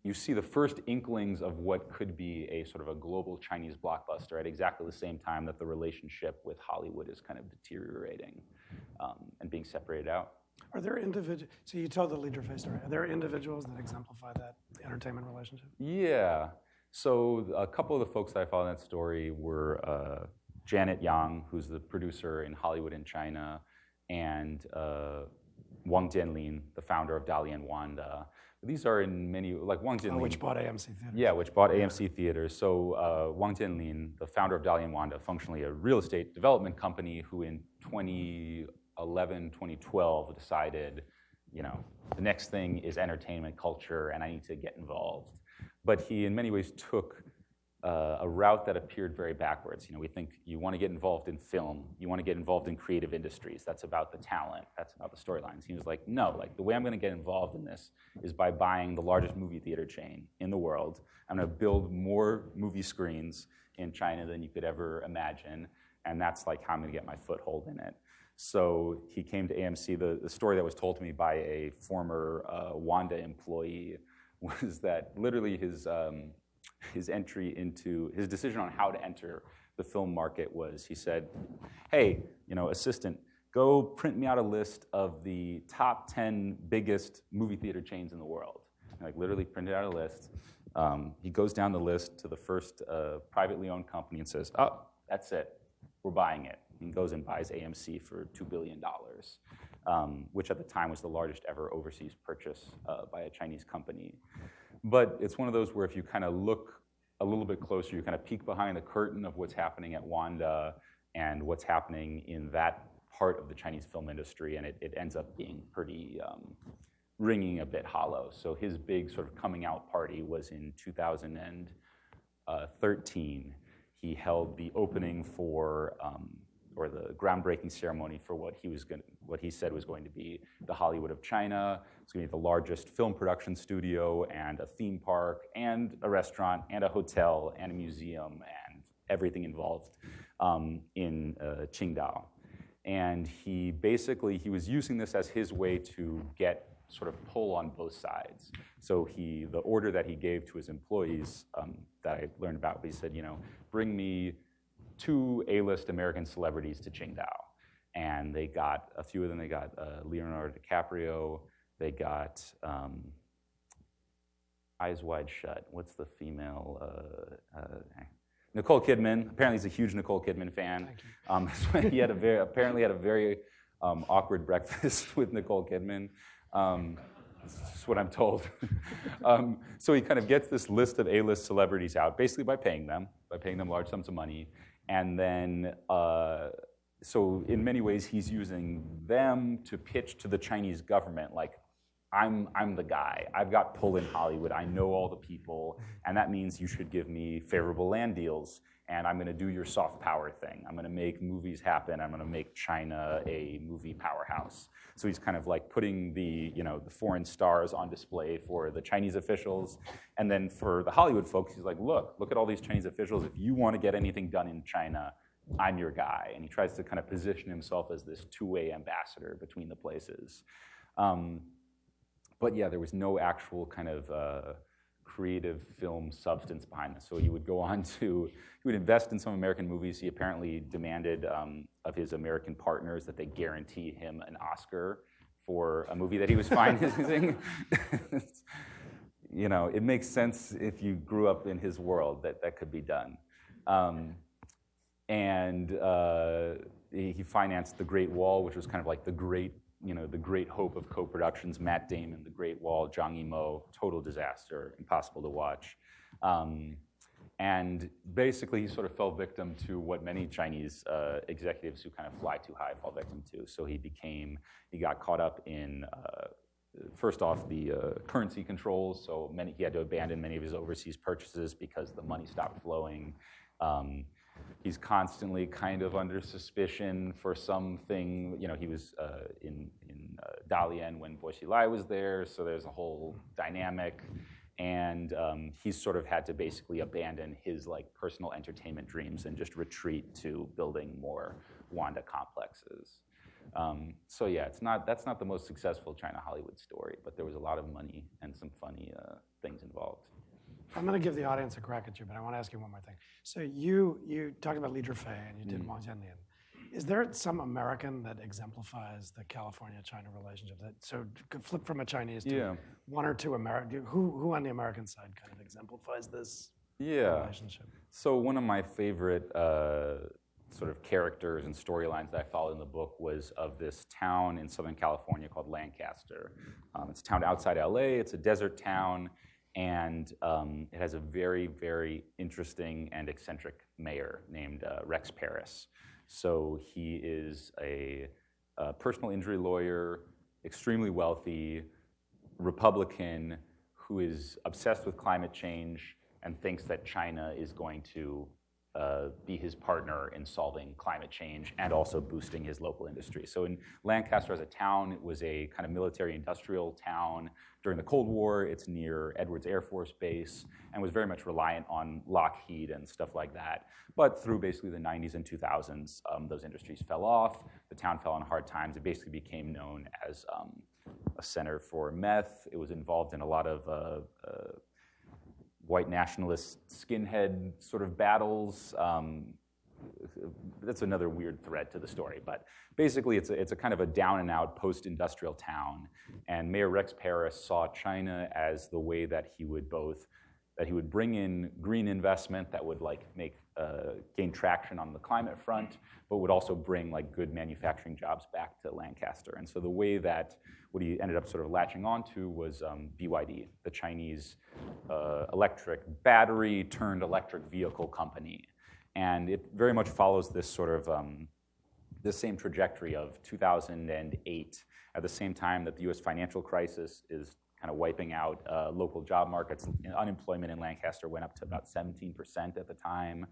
you see the first inklings of what could be a sort of a global Chinese blockbuster at exactly the same time that the relationship with Hollywood is kind of deteriorating and being separated out. Are there individuals, so you told the Li Gervais story, are there individuals that exemplify that entertainment relationship? Yeah, so a couple of the folks that I followed in that story were Janet Yang, who's the producer in Hollywood in China, and Wang Jianlin, the founder of Dali and Wanda. These are in many, like Wang Jianlin. Which bought AMC Theaters. Yeah, which bought AMC Theaters. So Wang Jianlin, the founder of Dali and Wanda, functionally a real estate development company who in 2011, 2012 decided, the next thing is entertainment culture and I need to get involved. But he in many ways took a route that appeared very backwards. We think you want to get involved in film, you want to get involved in creative industries. That's about the talent. That's about the storylines. He was like, no, the way I'm going to get involved in this is by buying the largest movie theater chain in the world. I'm going to build more movie screens in China than you could ever imagine, and that's how I'm going to get my foothold in it. So he came to AMC. The story that was told to me by a former Wanda employee was that literally his decision on how to enter the film market was, he said, hey, assistant, go print me out a list of the top 10 biggest movie theater chains in the world. And literally printed out a list. He goes down the list to the first privately owned company and says, oh, that's it, we're buying it. He goes and buys AMC for $2 billion, which at the time was the largest ever overseas purchase by a Chinese company. But it's one of those where if you kind of look a little bit closer, you kind of peek behind the curtain of what's happening at Wanda and what's happening in that part of the Chinese film industry, and it ends up being pretty ringing a bit hollow. So his big sort of coming out party was in 2013. He held the opening for, or the groundbreaking ceremony for what he said was going to be the Hollywood of China. It's going to be the largest film production studio and a theme park and a restaurant and a hotel and a museum and everything involved in Qingdao. And he was using this as his way to get sort of pull on both sides. So the order that he gave to his employees that I learned about, he said, bring me 2 A-list American celebrities to Qingdao. And they got a few of them. They got Leonardo DiCaprio. They got Eyes Wide Shut. What's the female? Nicole Kidman. Apparently, he's a huge Nicole Kidman fan. He apparently had a very awkward breakfast with Nicole Kidman. That's what I'm told. So he kind of gets this list of A-list celebrities out, basically by paying them large sums of money. And then, so in many ways, he's using them to pitch to the Chinese government, I'm the guy. I've got pull in Hollywood. I know all the people, and that means you should give me favorable land deals, and I'm going to do your soft power thing. I'm going to make movies happen. I'm going to make China a movie powerhouse. So he's kind of putting the foreign stars on display for the Chinese officials, and then for the Hollywood folks, he's like, look at all these Chinese officials. If you want to get anything done in China, I'm your guy. And he tries to kind of position himself as this two-way ambassador between the places. But yeah, there was no actual kind of creative film substance behind this. So he would invest in some American movies. He apparently demanded of his American partners that they guarantee him an Oscar for a movie that he was financing. It makes sense if you grew up in his world that could be done. He financed The Great Wall, which was kind of the great hope of co-productions, Matt Damon, The Great Wall, Zhang Yimou, total disaster, impossible to watch. And basically, he sort of fell victim to what many Chinese executives who kind of fly too high fall victim to. So he got caught up in, first off, the currency controls. So he had to abandon many of his overseas purchases because the money stopped flowing. He's constantly kind of under suspicion for something. He was in Dalian when Bo Xilai was there, so there's a whole dynamic. And he's sort of had to basically abandon his personal entertainment dreams and just retreat to building more Wanda complexes. So yeah, that's not the most successful China Hollywood story, but there was a lot of money and some funny things involved. I'm going to give the audience a crack at you, but I want to ask you one more thing. So you talked about Li Zhifei and you did Wang Jianlian. Is there some American that exemplifies the California-China relationship? So flip from a Chinese to one or two American. Who on the American side kind of exemplifies this relationship? So one of my favorite sort of characters and storylines that I followed in the book was of this town in Southern California called Lancaster. It's a town outside LA. It's a desert town. And it has a very, very interesting and eccentric mayor named Rex Paris. So he is a personal injury lawyer, extremely wealthy, Republican, who is obsessed with climate change and thinks that China is going to be his partner in solving climate change and also boosting his local industry. So in Lancaster as a town, it was a kind of military industrial town. During the Cold War, it's near Edwards Air Force Base and was very much reliant on Lockheed and stuff like that. But through basically the 90s and 2000s, those industries fell off. The town fell on hard times. It basically became known as a center for meth. It was involved in a lot of white nationalist skinhead sort of battles. That's another weird thread to the story, but basically it's a kind of a down and out post-industrial town, and Mayor Rex Paris saw China as the way that he would bring in green investment that would like gain traction on the climate front, but would also bring like good manufacturing jobs back to Lancaster. And so the way that what he ended up sort of latching onto was BYD, the Chinese electric battery turned electric vehicle company. And it very much follows this sort of this same trajectory of 2008, at the same time that the US financial crisis is kind of wiping out local job markets. Unemployment in Lancaster went up to about 17% at the time.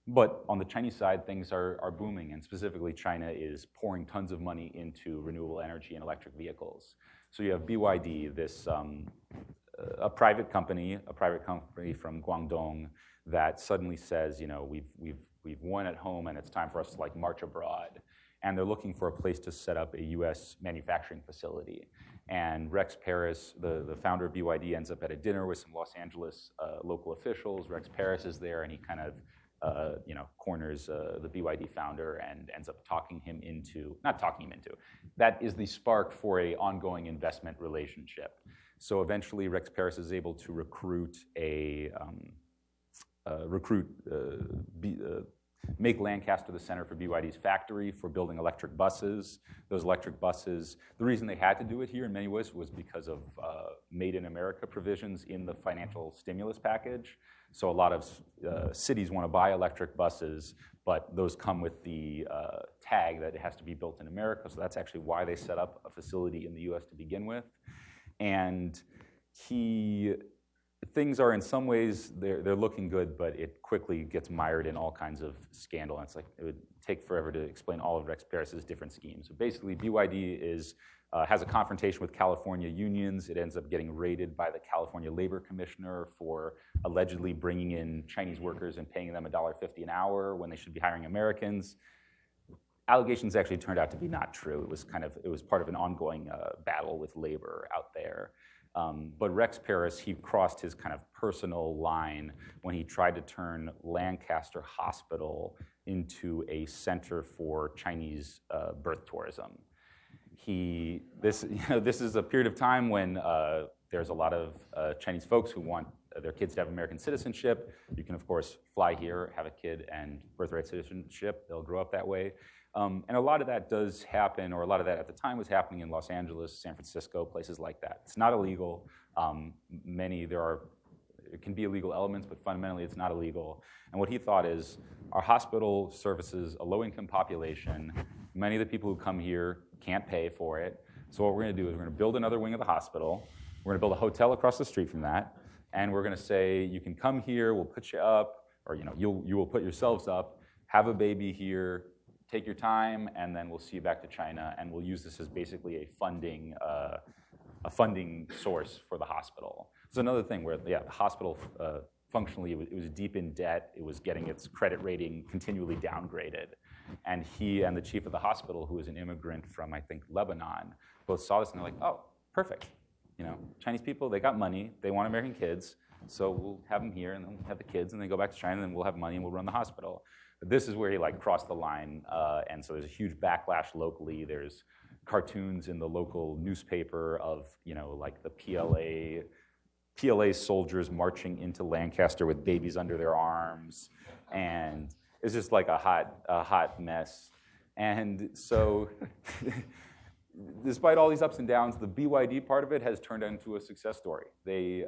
But on the Chinese side, things are booming, and specifically China is pouring tons of money into renewable energy and electric vehicles. So you have BYD, this a private company from Guangdong that suddenly says, you know, we've won at home and it's time for us to like march abroad. And they're looking for a place to set up a US manufacturing facility. And Rex Paris, the founder of BYD, ends up at a dinner with some Los Angeles local officials. Rex Paris is there, and he kind of corners the BYD founder and ends up not talking him into. That is the spark for an ongoing investment relationship. So eventually, Rex Paris is able to make Lancaster the center for BYD's factory for building electric buses. Those electric buses, the reason they had to do it here in many ways was because of Made in America provisions in the financial stimulus package. So a lot of cities want to buy electric buses, but those come with the tag that it has to be built in America. So that's actually why they set up a facility in the US to begin with. And things are in some ways, they're looking good, but it quickly gets mired in all kinds of scandal. And it's like, it would take forever to explain all of Rex Paris's different schemes. So basically, BYD has a confrontation with California unions. It ends up getting raided by the California Labor Commissioner for allegedly bringing in Chinese workers and paying them $1.50 an hour when they should be hiring Americans. Allegations actually turned out to be not true. It was part of an ongoing battle with labor out there. But Rex Paris, he crossed his kind of personal line when he tried to turn Lancaster Hospital into a center for Chinese birth tourism. This is a period of time when there's a lot of Chinese folks who want their kids to have American citizenship. You can, of course, fly here, have a kid, and birthright citizenship. They'll grow up that way. And a lot of that does happen, or a lot of that at the time was happening in Los Angeles, San Francisco, places like that. It's not illegal. It can be illegal elements, but fundamentally it's not illegal. And what he thought is, our hospital services a low-income population. Many of the people who come here can't pay for it. So what we're going to do is we're going to build another wing of the hospital. We're going to build a hotel across the street from that. And we're going to say, you can come here, we'll put you up, or you will put yourselves up, have a baby here, take your time, and then we'll see you back to China, and we'll use this as basically a funding source for the hospital. It's another thing where, the hospital functionally, it was deep in debt. It was getting its credit rating continually downgraded. And he and the chief of the hospital, who was an immigrant from, I think, Lebanon, both saw this and they're like, oh, perfect. Chinese people, they got money, they want American kids, so we'll have them here, and then we'll have the kids, and then go back to China, and then we'll have money, and we'll run the hospital. But this is where he crossed the line, and so there's a huge backlash locally. There's cartoons in the local newspaper of, the PLA soldiers marching into Lancaster with babies under their arms, and it's just like a hot mess. And so, despite all these ups and downs, the BYD part of it has turned into a success story. They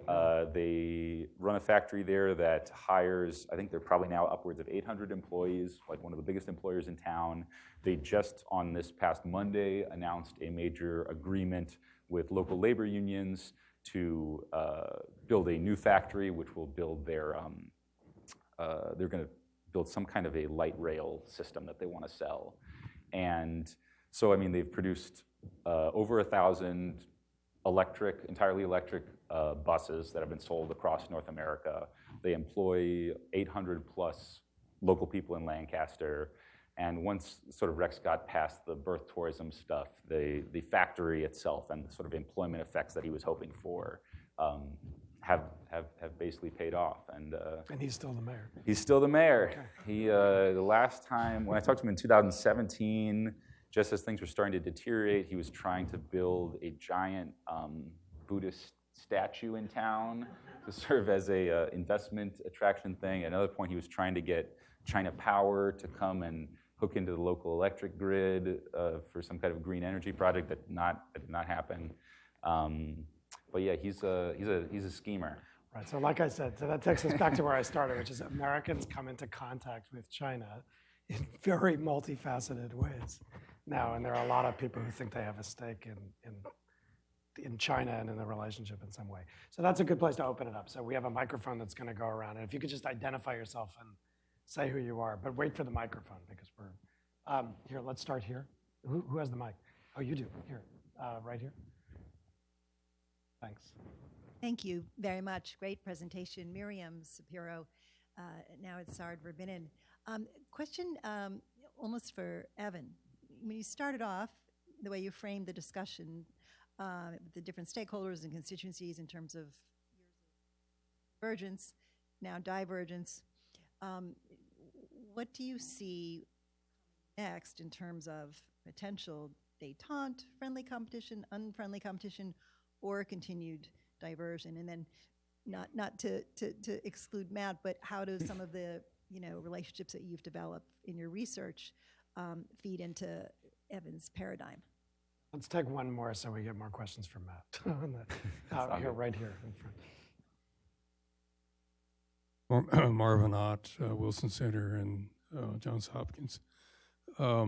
run a factory there that hires, I think they're probably now upwards of 800 employees, like one of the biggest employers in town. They just, on this past Monday, announced a major agreement with local labor unions to build a new factory, which will build their, they're going to build some kind of a light rail system that they want to sell. And so, I mean, they've produced over 1,000 entirely electric buses that have been sold across North America. They employ 800 plus local people in Lancaster. And once sort of Rex got past the birth tourism stuff, the factory itself and the sort of employment effects that he was hoping for have basically paid off. And he's still the mayor. He's still the mayor. Okay. He the last time when I talked to him in 2017, just as things were starting to deteriorate, he was trying to build a giant Buddhist statue in town to serve as a investment attraction thing. At another point, he was trying to get China Power to come and hook into the local electric grid for some kind of green energy project that did not happen. But yeah, he's a schemer. Right. So like I said, so that takes us back to where I started, which is Americans come into contact with China in very multifaceted ways now, and there are a lot of people who think they have a stake in China and in the relationship in some way. So that's a good place to open it up. So we have a microphone that's going to go around, and if you could just identify yourself and say who you are, but wait for the microphone because we're here. Let's start here. Who has the mic? Oh, you do. Here, right here. Thanks. Thank you very much. Great presentation, Miriam Sapiro. Now it's Sard Verbinen. Question almost for Evan. When you started off, the way you framed the discussion with the different stakeholders and constituencies in terms of convergence, now divergence, what do you see next in terms of potential détente, friendly competition, unfriendly competition, or continued diversion? And then not to exclude Matt, but how do some of the relationships that you've developed in your research feed into Evan's paradigm? Let's take one more so we get more questions from Matt. Here, right here in front. Marvin Ott, Wilson Center, and Johns Hopkins. I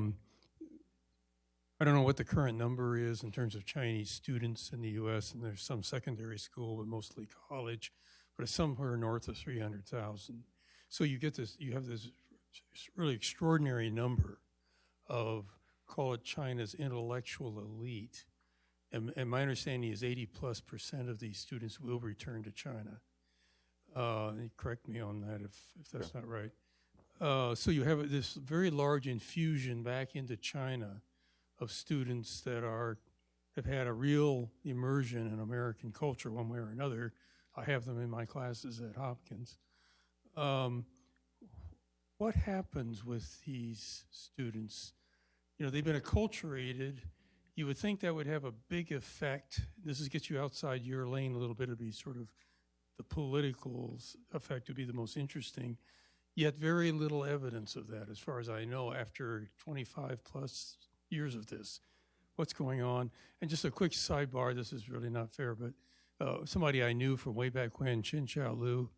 don't know what the current number is in terms of Chinese students in the U.S., and there's some secondary school, but mostly college, but it's somewhere north of 300,000. So you have this really extraordinary number of, call it China's intellectual elite. And my understanding is 80+% of these students will return to China. Correct me on that if that's not right. So you have this very large infusion back into China of students that have had a real immersion in American culture one way or another. I have them in my classes at Hopkins. What happens with these students? They've been acculturated. You would think that would have a big effect. This gets you outside your lane a little bit. It'd be sort of the political effect would be the most interesting, yet very little evidence of that as far as I know after 25 plus years of this. What's going on? And just a quick sidebar, this is really not fair, but somebody I knew from way back when, Xiao Lu,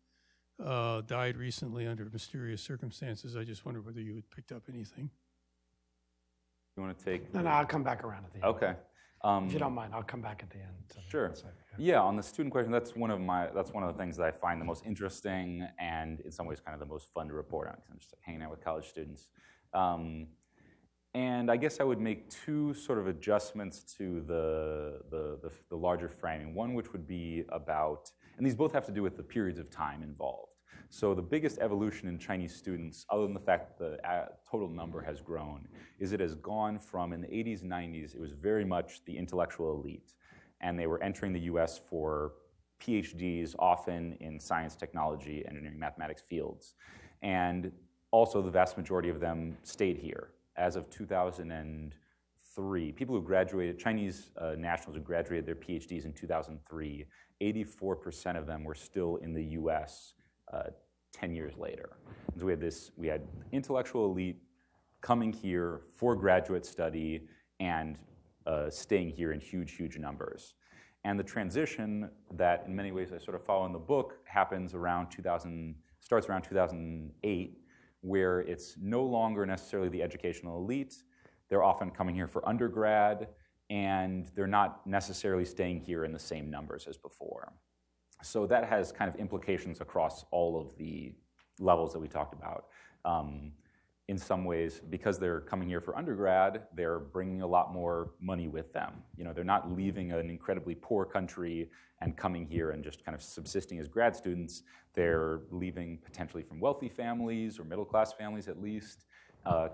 died recently under mysterious circumstances. I just wonder whether you had picked up anything. You want to take? No, I'll come back around at the end. Okay. If you don't mind, I'll come back at the end. Sure. Yeah, on the student question, that's one of the things that I find the most interesting and in some ways kind of the most fun to report on because I'm just hanging out with college students. And I guess I would make two sort of adjustments to the larger framing. One which would be about, and these both have to do with the periods of time involved. So the biggest evolution in Chinese students, other than the fact that the total number has grown, is it has gone from, in the 80s and 90s, it was very much the intellectual elite. And they were entering the US for PhDs, often in science, technology, engineering, mathematics fields. And also the vast majority of them stayed here. As of 2003, people who graduated, Chinese nationals who graduated their PhDs in 2003, 84% of them were still in the US 10 years later. And so we had intellectual elite coming here for graduate study and staying here in huge, huge numbers. And the transition that in many ways I sort of follow in the book starts around 2008, where it's no longer necessarily the educational elite. They're often coming here for undergrad, and they're not necessarily staying here in the same numbers as before. So that has kind of implications across all of the levels that we talked about. In some ways, because they're coming here for undergrad, they're bringing a lot more money with them. You know, they're not leaving an incredibly poor country and coming here and just kind of subsisting as grad students. They're leaving potentially from wealthy families or middle-class families at least,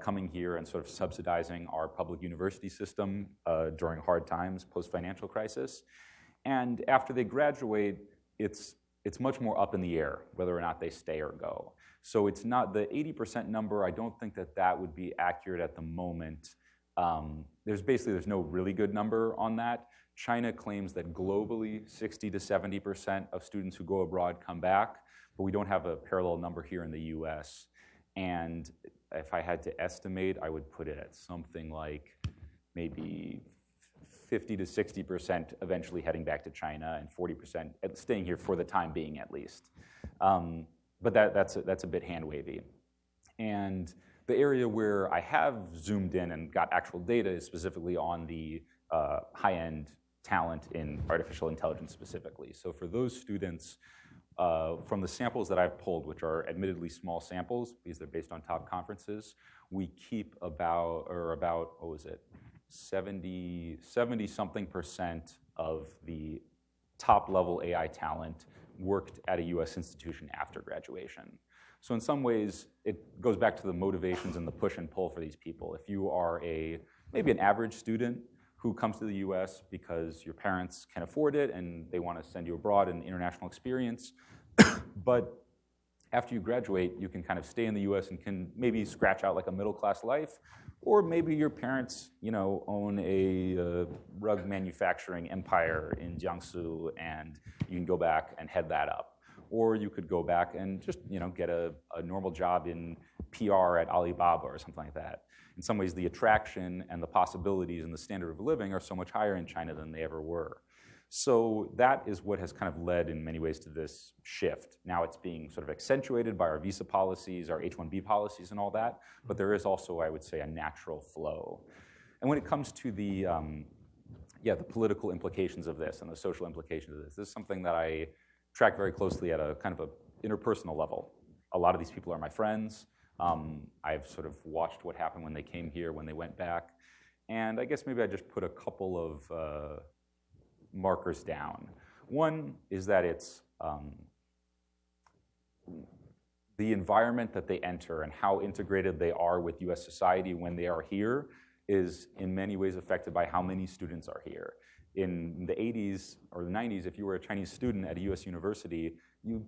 coming here and sort of subsidizing our public university system during hard times, post-financial crisis. And after they graduate, it's much more up in the air whether or not they stay or go. So it's not the 80% number. I don't think that would be accurate at the moment. There's no really good number on that. China claims that globally 60 to 70% of students who go abroad come back, but we don't have a parallel number here in the US. And if I had to estimate, I would put it at something like maybe 50 to 60% eventually heading back to China and 40% staying here for the time being at least. But that's a bit hand-wavy. And the area where I have zoomed in and got actual data is specifically on the high-end talent in artificial intelligence specifically. So for those students, from the samples that I've pulled, which are admittedly small samples because they're based on top conferences, we keep about 70-something% of the top-level AI talent worked at a US institution after graduation. So in some ways, it goes back to the motivations and the push and pull for these people. If you are maybe an average student who comes to the US because your parents can afford it and they want to send you abroad in international experience, but after you graduate, you can kind of stay in the US and can maybe scratch out like a middle-class life, or maybe your parents, own a rug manufacturing empire in Jiangsu, and you can go back and head that up. Or you could go back and just, get a normal job in PR at Alibaba or something like that. In some ways, the attraction and the possibilities and the standard of living are so much higher in China than they ever were. So that is what has kind of led in many ways to this shift. Now it's being sort of accentuated by our visa policies, our H-1B policies and all that, but there is also, I would say, a natural flow. And when it comes to the political implications of this and the social implications of this is something that I track very closely at a kind of a interpersonal level. A lot of these people are my friends. I've sort of watched what happened when they came here, when they went back. And I guess maybe I just put a couple of markers down. One is that it's the environment that they enter and how integrated they are with US society when they are here is in many ways affected by how many students are here. In the 80s or the 90s, if you were a Chinese student at a US university, you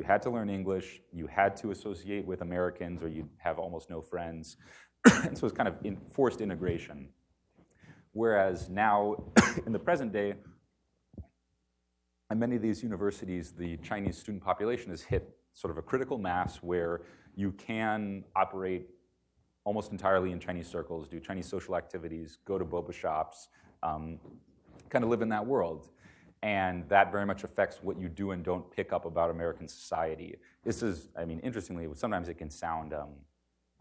had to learn English, you had to associate with Americans, or you'd have almost no friends. And so it's kind of forced integration. Whereas now, in the present day, at many of these universities, the Chinese student population has hit sort of a critical mass where you can operate almost entirely in Chinese circles, do Chinese social activities, go to boba shops, kind of live in that world. And that very much affects what you do and don't pick up about American society. This is, interestingly, sometimes it can sound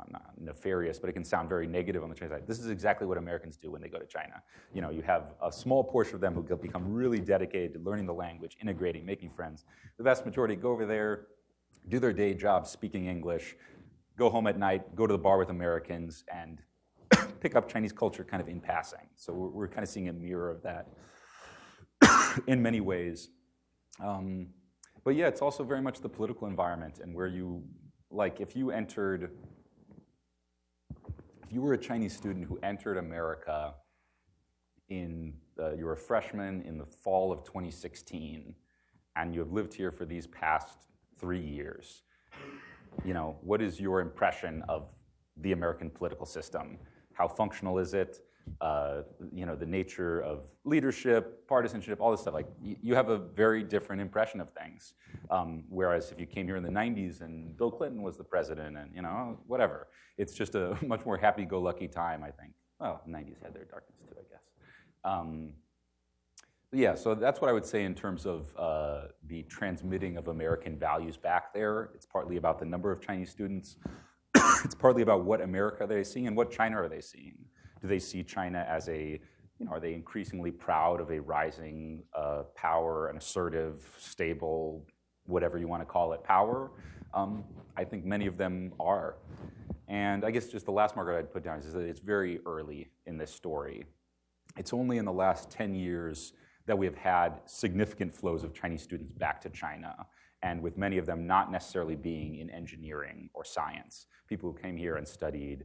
not nefarious, but it can sound very negative on the Chinese side. This is exactly what Americans do when they go to China. You have a small portion of them who become really dedicated to learning the language, integrating, making friends. The vast majority go over there, do their day job speaking English, go home at night, go to the bar with Americans, and pick up Chinese culture kind of in passing. So we're kind of seeing a mirror of that in many ways. But yeah, it's also very much the political environment and where if you were a Chinese student who entered America you were a freshman in the fall of 2016, and you have lived here for these past 3 years, what is your impression of the American political system? How functional is it? The nature of leadership, partisanship, all this stuff. You have a very different impression of things. Whereas if you came here in the 90s and Bill Clinton was the president and, whatever, it's just a much more happy-go-lucky time, I think. Well, the 90s had their darkness too, I guess. So that's what I would say in terms of the transmitting of American values back there. It's partly about the number of Chinese students. It's partly about what America are they seeing and what China are they seeing. Do they see China as a are they increasingly proud of a rising power, an assertive, stable, whatever you want to call it, power? I think many of them are. And I guess just the last marker I'd put down is that it's very early in this story. It's only in the last 10 years that we have had significant flows of Chinese students back to China, and with many of them not necessarily being in engineering or science. People who came here and studied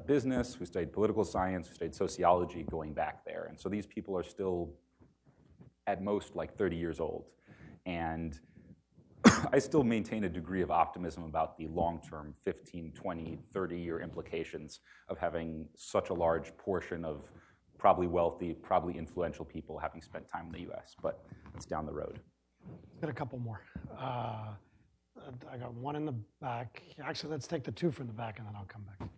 business, who studied political science, who studied sociology, going back there. And so these people are still, at most, like 30 years old. And I still maintain a degree of optimism about the long-term 15, 20, 30-year implications of having such a large portion of probably wealthy, probably influential people having spent time in the US, but it's down the road. Got a couple more. I got one in the back. Actually, let's take the two from the back and then I'll come back.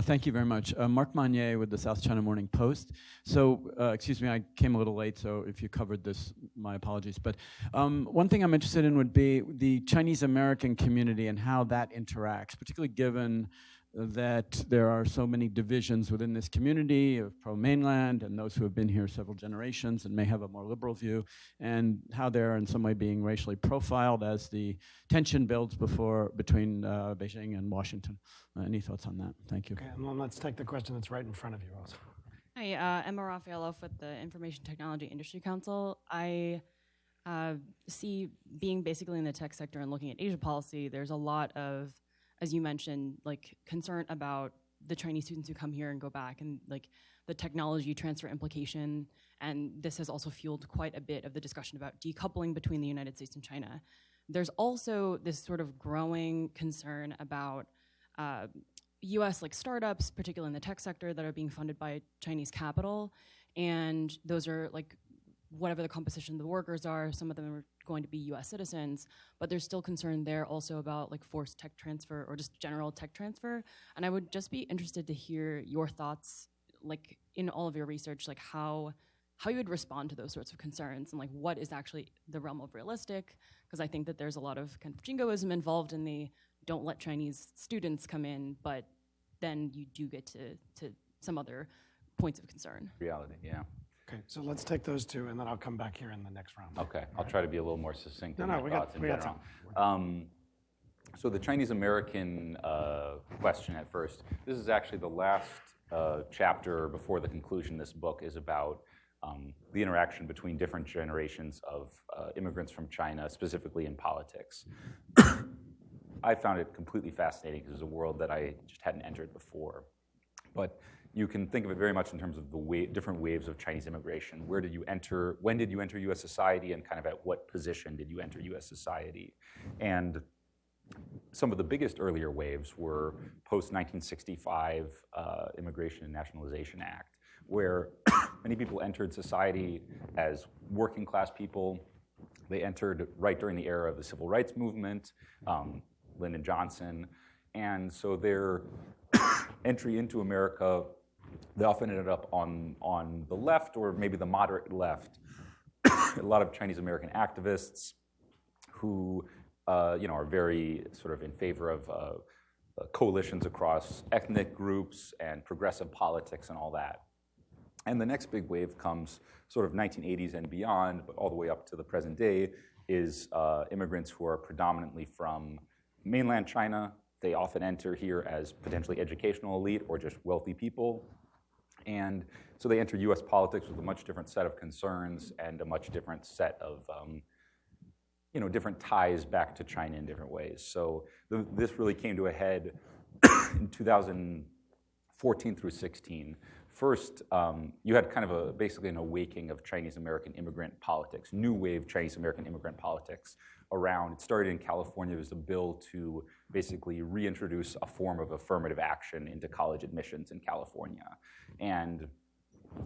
Thank you very much. Mark Monnier with the South China Morning Post. So, excuse me, I came a little late, so if you covered this, my apologies. But one thing I'm interested in would be the Chinese American community and how that interacts, particularly given that there are so many divisions within this community of pro-mainland and those who have been here several generations and may have a more liberal view, and how they're in some way being racially profiled as the tension builds between Beijing and Washington. Any thoughts on that? Thank you. Okay, and then let's take the question that's right in front of you also. Hi, Emma Rafaeloff with the Information Technology Industry Council. I see, being basically in the tech sector and looking at Asia policy, there's a lot of, as you mentioned, like concern about the Chinese students who come here and go back, and like the technology transfer implication. And this has also fueled quite a bit of the discussion about decoupling between the United States and China. There's also this sort of growing concern about US like startups, particularly in the tech sector, that are being funded by Chinese capital. And those are like, whatever the composition of the workers are, some of them are going to be US citizens, but there's still concern there also about like forced tech transfer or just general tech transfer. And I would just be interested to hear your thoughts, like in all of your research, like how you would respond to those sorts of concerns and like what is actually the realm of realistic, because I think that there's a lot of kind of jingoism involved in the don't let Chinese students come in, but then you do get to some other points of concern. Reality, yeah. Okay, so let's take those two, and then I'll come back here in the next round. Okay, I'll try to be a little more succinct in my we thoughts in general. So the Chinese American question at first, this is actually the last chapter before the conclusion. This book is about the interaction between different generations of immigrants from China, specifically in politics. I found it completely fascinating because it's a world that I just hadn't entered before. But you can think of it very much in terms of the different waves of Chinese immigration. Where did you enter? When did you enter U.S. society, and kind of at what position did you enter U.S. society? And some of the biggest earlier waves were post-1965 Immigration and Nationalization Act, where many people entered society as working class people. They entered right during the era of the Civil Rights Movement, Lyndon Johnson, and so their entry into America, they often ended up on the left or maybe the moderate left. A lot of Chinese American activists who are very sort of in favor of coalitions across ethnic groups and progressive politics and all that. And the next big wave comes sort of 1980s and beyond, but all the way up to the present day, is immigrants who are predominantly from mainland China. They often enter here as potentially educational elite or just wealthy people. And so they enter US politics with a much different set of concerns and a much different set of different ties back to China in different ways. So this really came to a head in 2014 through 16. First, you had kind of basically an awakening of Chinese American immigrant politics, new wave Chinese American immigrant politics around. It started in California. There was a bill to basically reintroduce a form of affirmative action into college admissions in California. And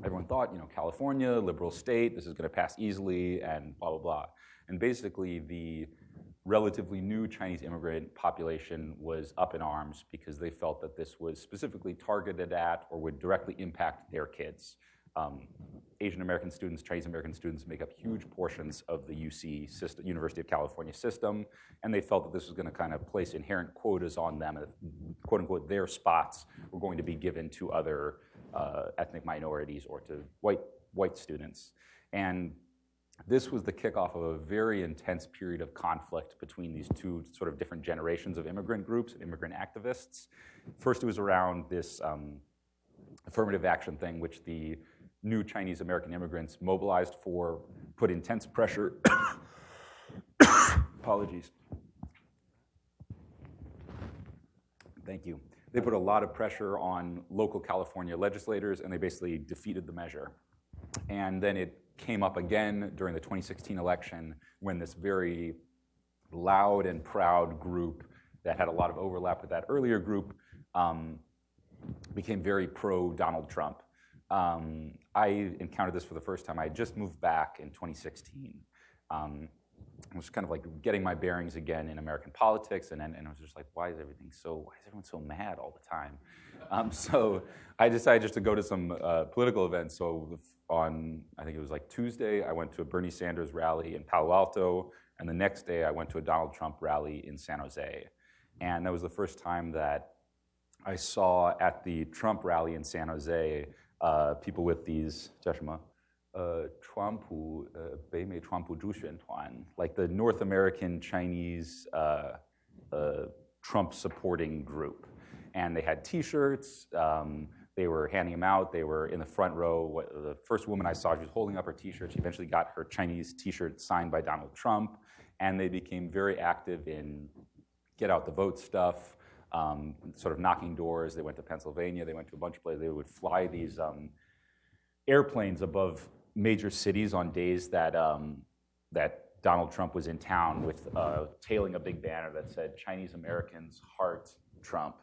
everyone thought, California, liberal state, this is going to pass easily, and blah, blah, blah. And basically, the relatively new Chinese immigrant population was up in arms because they felt that this was specifically targeted at or would directly impact their kids. Asian American students, Chinese American students make up huge portions of the UC system, University of California system, and they felt that this was going to kind of place inherent quotas on them, quote unquote, their spots were going to be given to other ethnic minorities or to white students. And this was the kickoff of a very intense period of conflict between these two sort of different generations of immigrant groups, immigrant activists. First, it was around this affirmative action thing, which the new Chinese American immigrants mobilized for, put intense pressure. Apologies. Thank you. They put a lot of pressure on local California legislators, and they basically defeated the measure. And then it came up again during the 2016 election when this very loud and proud group that had a lot of overlap with that earlier group became very pro-Donald Trump. I encountered this for the first time. I had just moved back in 2016. I was kind of like getting my bearings again in American politics, and I was just like, why is everyone so mad all the time? So I decided just to go to some political events. So on, I think it was like Tuesday, I went to a Bernie Sanders rally in Palo Alto, and the next day I went to a Donald Trump rally in San Jose. And that was the first time that I saw at the Trump rally in San Jose people with these, like the North American Chinese Trump-supporting group. And they had T-shirts. They were handing them out. They were in the front row. The first woman I saw, she was holding up her T-shirt. She eventually got her Chinese T-shirt signed by Donald Trump. And they became very active in get out the vote stuff, sort of knocking doors. They went to Pennsylvania. They went to a bunch of places. They would fly these airplanes above major cities on days that that Donald Trump was in town, with tailing a big banner that said "Chinese Americans heart Trump,"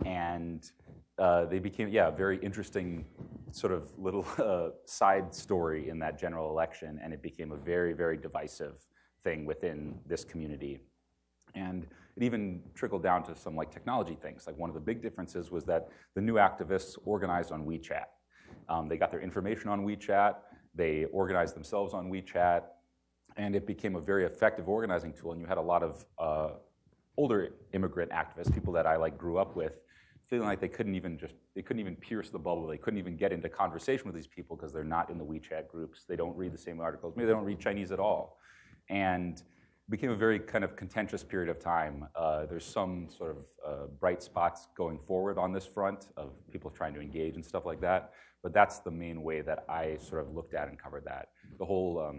and they became a very interesting sort of little side story in that general election, and it became a very, very divisive thing within this community. And it even trickled down to some like technology things. Like one of the big differences was that the new activists organized on WeChat. They got their information on WeChat. They organized themselves on WeChat, and it became a very effective organizing tool. And you had a lot of older immigrant activists, people that I grew up with, feeling like they couldn't even pierce the bubble. They couldn't even get into conversation with these people because they're not in the WeChat groups. They don't read the same articles. Maybe they don't read Chinese at all. And it became a very kind of contentious period of time. There's some sort of bright spots going forward on this front of people trying to engage and stuff like that. But that's the main way that I sort of looked at and covered that. The whole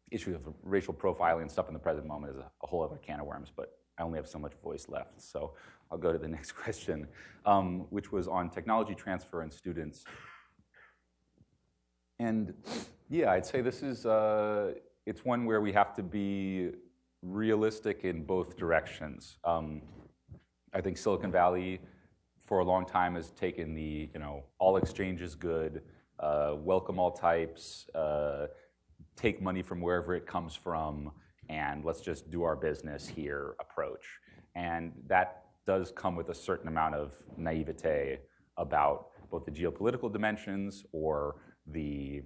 issue of racial profiling and stuff in the present moment is a whole other can of worms, but I only have so much voice left. So I'll go to the next question, which was on technology transfer and students. And yeah, I'd say this is, it's one where we have to be realistic in both directions. I think Silicon Valley for a long time has taken the, all exchange is good, welcome all types, take money from wherever it comes from, and let's just do our business here approach. And that does come with a certain amount of naivete about both the geopolitical dimensions or the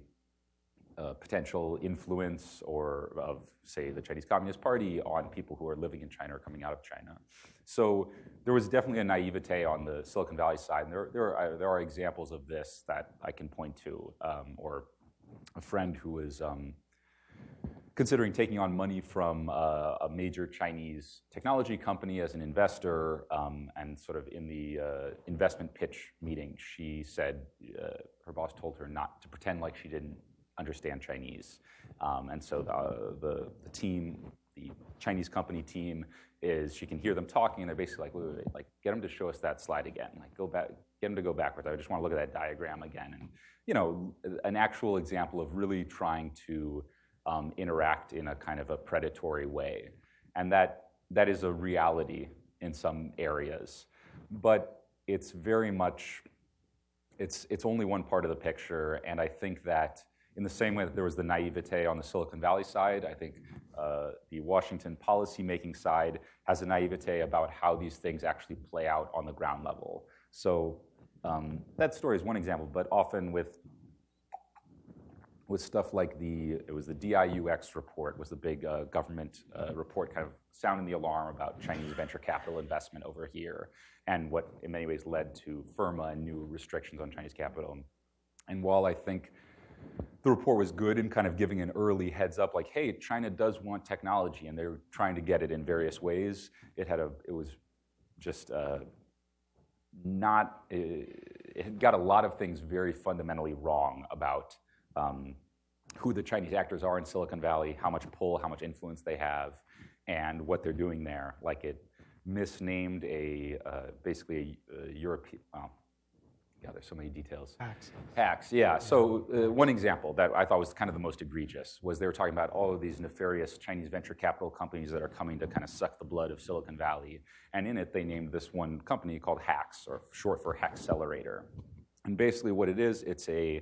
potential influence of, say, the Chinese Communist Party on people who are living in China or coming out of China. So there was definitely a naivete on the Silicon Valley side. And there are examples of this that I can point to, or a friend who was considering taking on money from a major Chinese technology company as an investor, and sort of in the investment pitch meeting, she said her boss told her not to pretend like she didn't understand Chinese. And so the team, the Chinese company team, she can hear them talking, and they're basically like, wait, like, get them to show us that slide again. Like, go back, get them to go backwards. I just want to look at that diagram again. And, an actual example of really trying to interact in a kind of a predatory way. And that is a reality in some areas. But it's very much, it's only one part of the picture, and I think that in the same way that there was the naivete on the Silicon Valley side, I think the Washington policy-making side has a naivete about how these things actually play out on the ground level. So that story is one example, but often with was stuff like it was the DIUX report, was the big government report kind of sounding the alarm about Chinese venture capital investment over here, and what in many ways led to FIRMA and new restrictions on Chinese capital. And while I think the report was good in kind of giving an early heads up, like, hey, China does want technology, and they're trying to get it in various ways, it was just not, it had got a lot of things very fundamentally wrong about who the Chinese actors are in Silicon Valley, how much pull, how much influence they have, and what they're doing there. Like, it misnamed basically a European, yeah, there's so many details. Hacks, yeah. So one example that I thought was kind of the most egregious was they were talking about all of these nefarious Chinese venture capital companies that are coming to kind of suck the blood of Silicon Valley. And in it, they named this one company called Hacks, or short for Hackcelerator. And basically what it is, it's a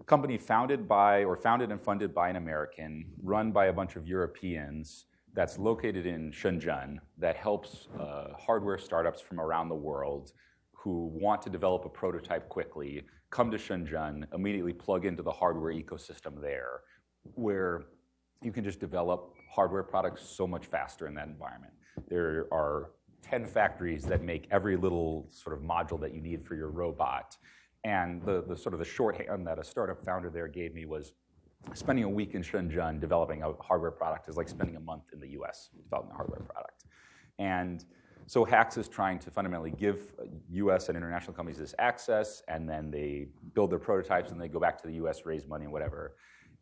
company founded and funded by an American, run by a bunch of Europeans, that's located in Shenzhen, that helps hardware startups from around the world who want to develop a prototype quickly, come to Shenzhen, immediately plug into the hardware ecosystem there, where you can just develop hardware products so much faster in that environment. There are 10 factories that make every little sort of module that you need for your robot. And the sort of the shorthand that a startup founder there gave me was, spending a week in Shenzhen developing a hardware product is like spending a month in the US developing a hardware product. And so Hacks is trying to fundamentally give US and international companies this access, and then they build their prototypes and they go back to the US, raise money and whatever.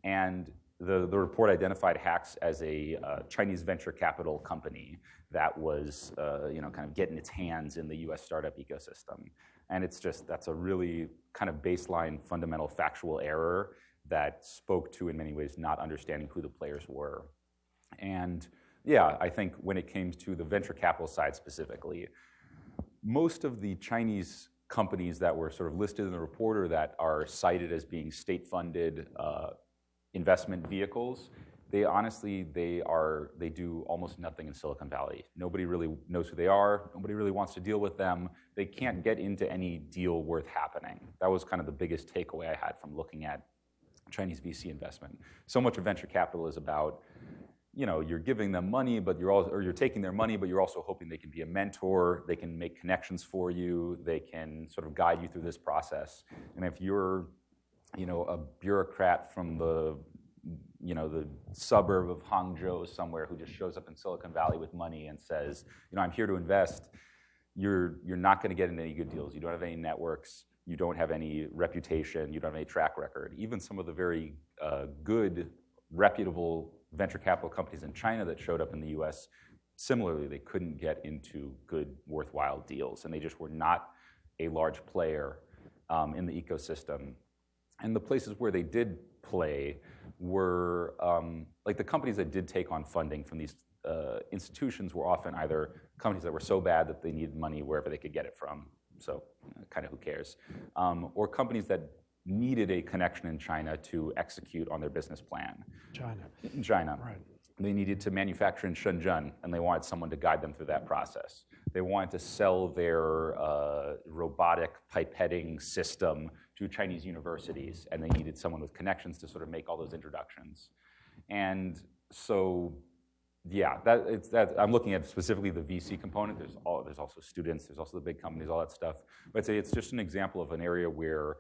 And the report identified Hacks as a Chinese venture capital company that was kind of getting its hands in the US startup ecosystem. And that's a really kind of baseline fundamental factual error that spoke to, in many ways, not understanding who the players were. And yeah, I think when it came to the venture capital side specifically, most of the Chinese companies that were sort of listed in the report or that are cited as being state-funded investment vehicles, they do almost nothing in Silicon Valley. Nobody really knows who they are. Nobody really wants to deal with them. They can't get into any deal worth happening. That was kind of the biggest takeaway I had from looking at Chinese VC investment. So much of venture capital is about, you're giving them money, but you're taking their money, but you're also hoping they can be a mentor, they can make connections for you, they can sort of guide you through this process. And if you're, a bureaucrat from the suburb of Hangzhou somewhere who just shows up in Silicon Valley with money and says, I'm here to invest, you're not going to get into any good deals. You don't have any networks. You don't have any reputation. You don't have any track record. Even some of the very good, reputable venture capital companies in China that showed up in the US, similarly, they couldn't get into good, worthwhile deals. And they just were not a large player in the ecosystem. And the places where they did play were, like the companies that did take on funding from these institutions were often either companies that were so bad that they needed money wherever they could get it from. So kind of who cares? Or companies that needed a connection in China to execute on their business plan. In China. Right. They needed to manufacture in Shenzhen, and they wanted someone to guide them through that process. They wanted to sell their robotic pipetting system to Chinese universities, and they needed someone with connections to sort of make all those introductions. And so, yeah, I'm looking at specifically the VC component. There's also students, there's also the big companies, all that stuff. But I'd say it's just an example of an area where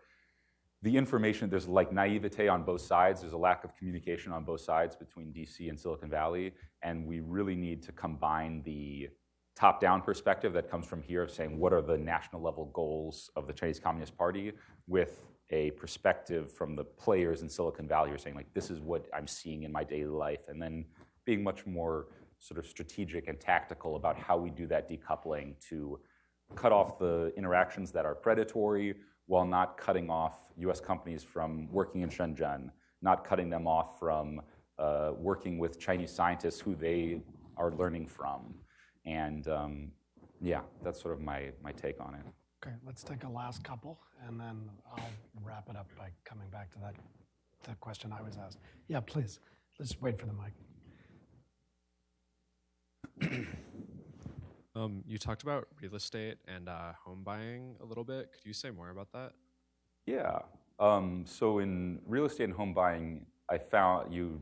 the information, there's like naivete on both sides. There's a lack of communication on both sides between DC and Silicon Valley. And we really need to combine the top-down perspective that comes from here of saying what are the national level goals of the Chinese Communist Party with a perspective from the players in Silicon Valley who are saying, like, this is what I'm seeing in my daily life. And then being much more sort of strategic and tactical about how we do that decoupling to cut off the interactions that are predatory while not cutting off US companies from working in Shenzhen, not cutting them off from working with Chinese scientists who they are learning from. And yeah, that's sort of my take on it. Okay, let's take a last couple, and then I'll wrap it up by coming back to the question I was asked. Yeah, please. Let's wait for the mic. You talked about real estate and home buying a little bit. Could you say more about that? Yeah. So in real estate and home buying, I found you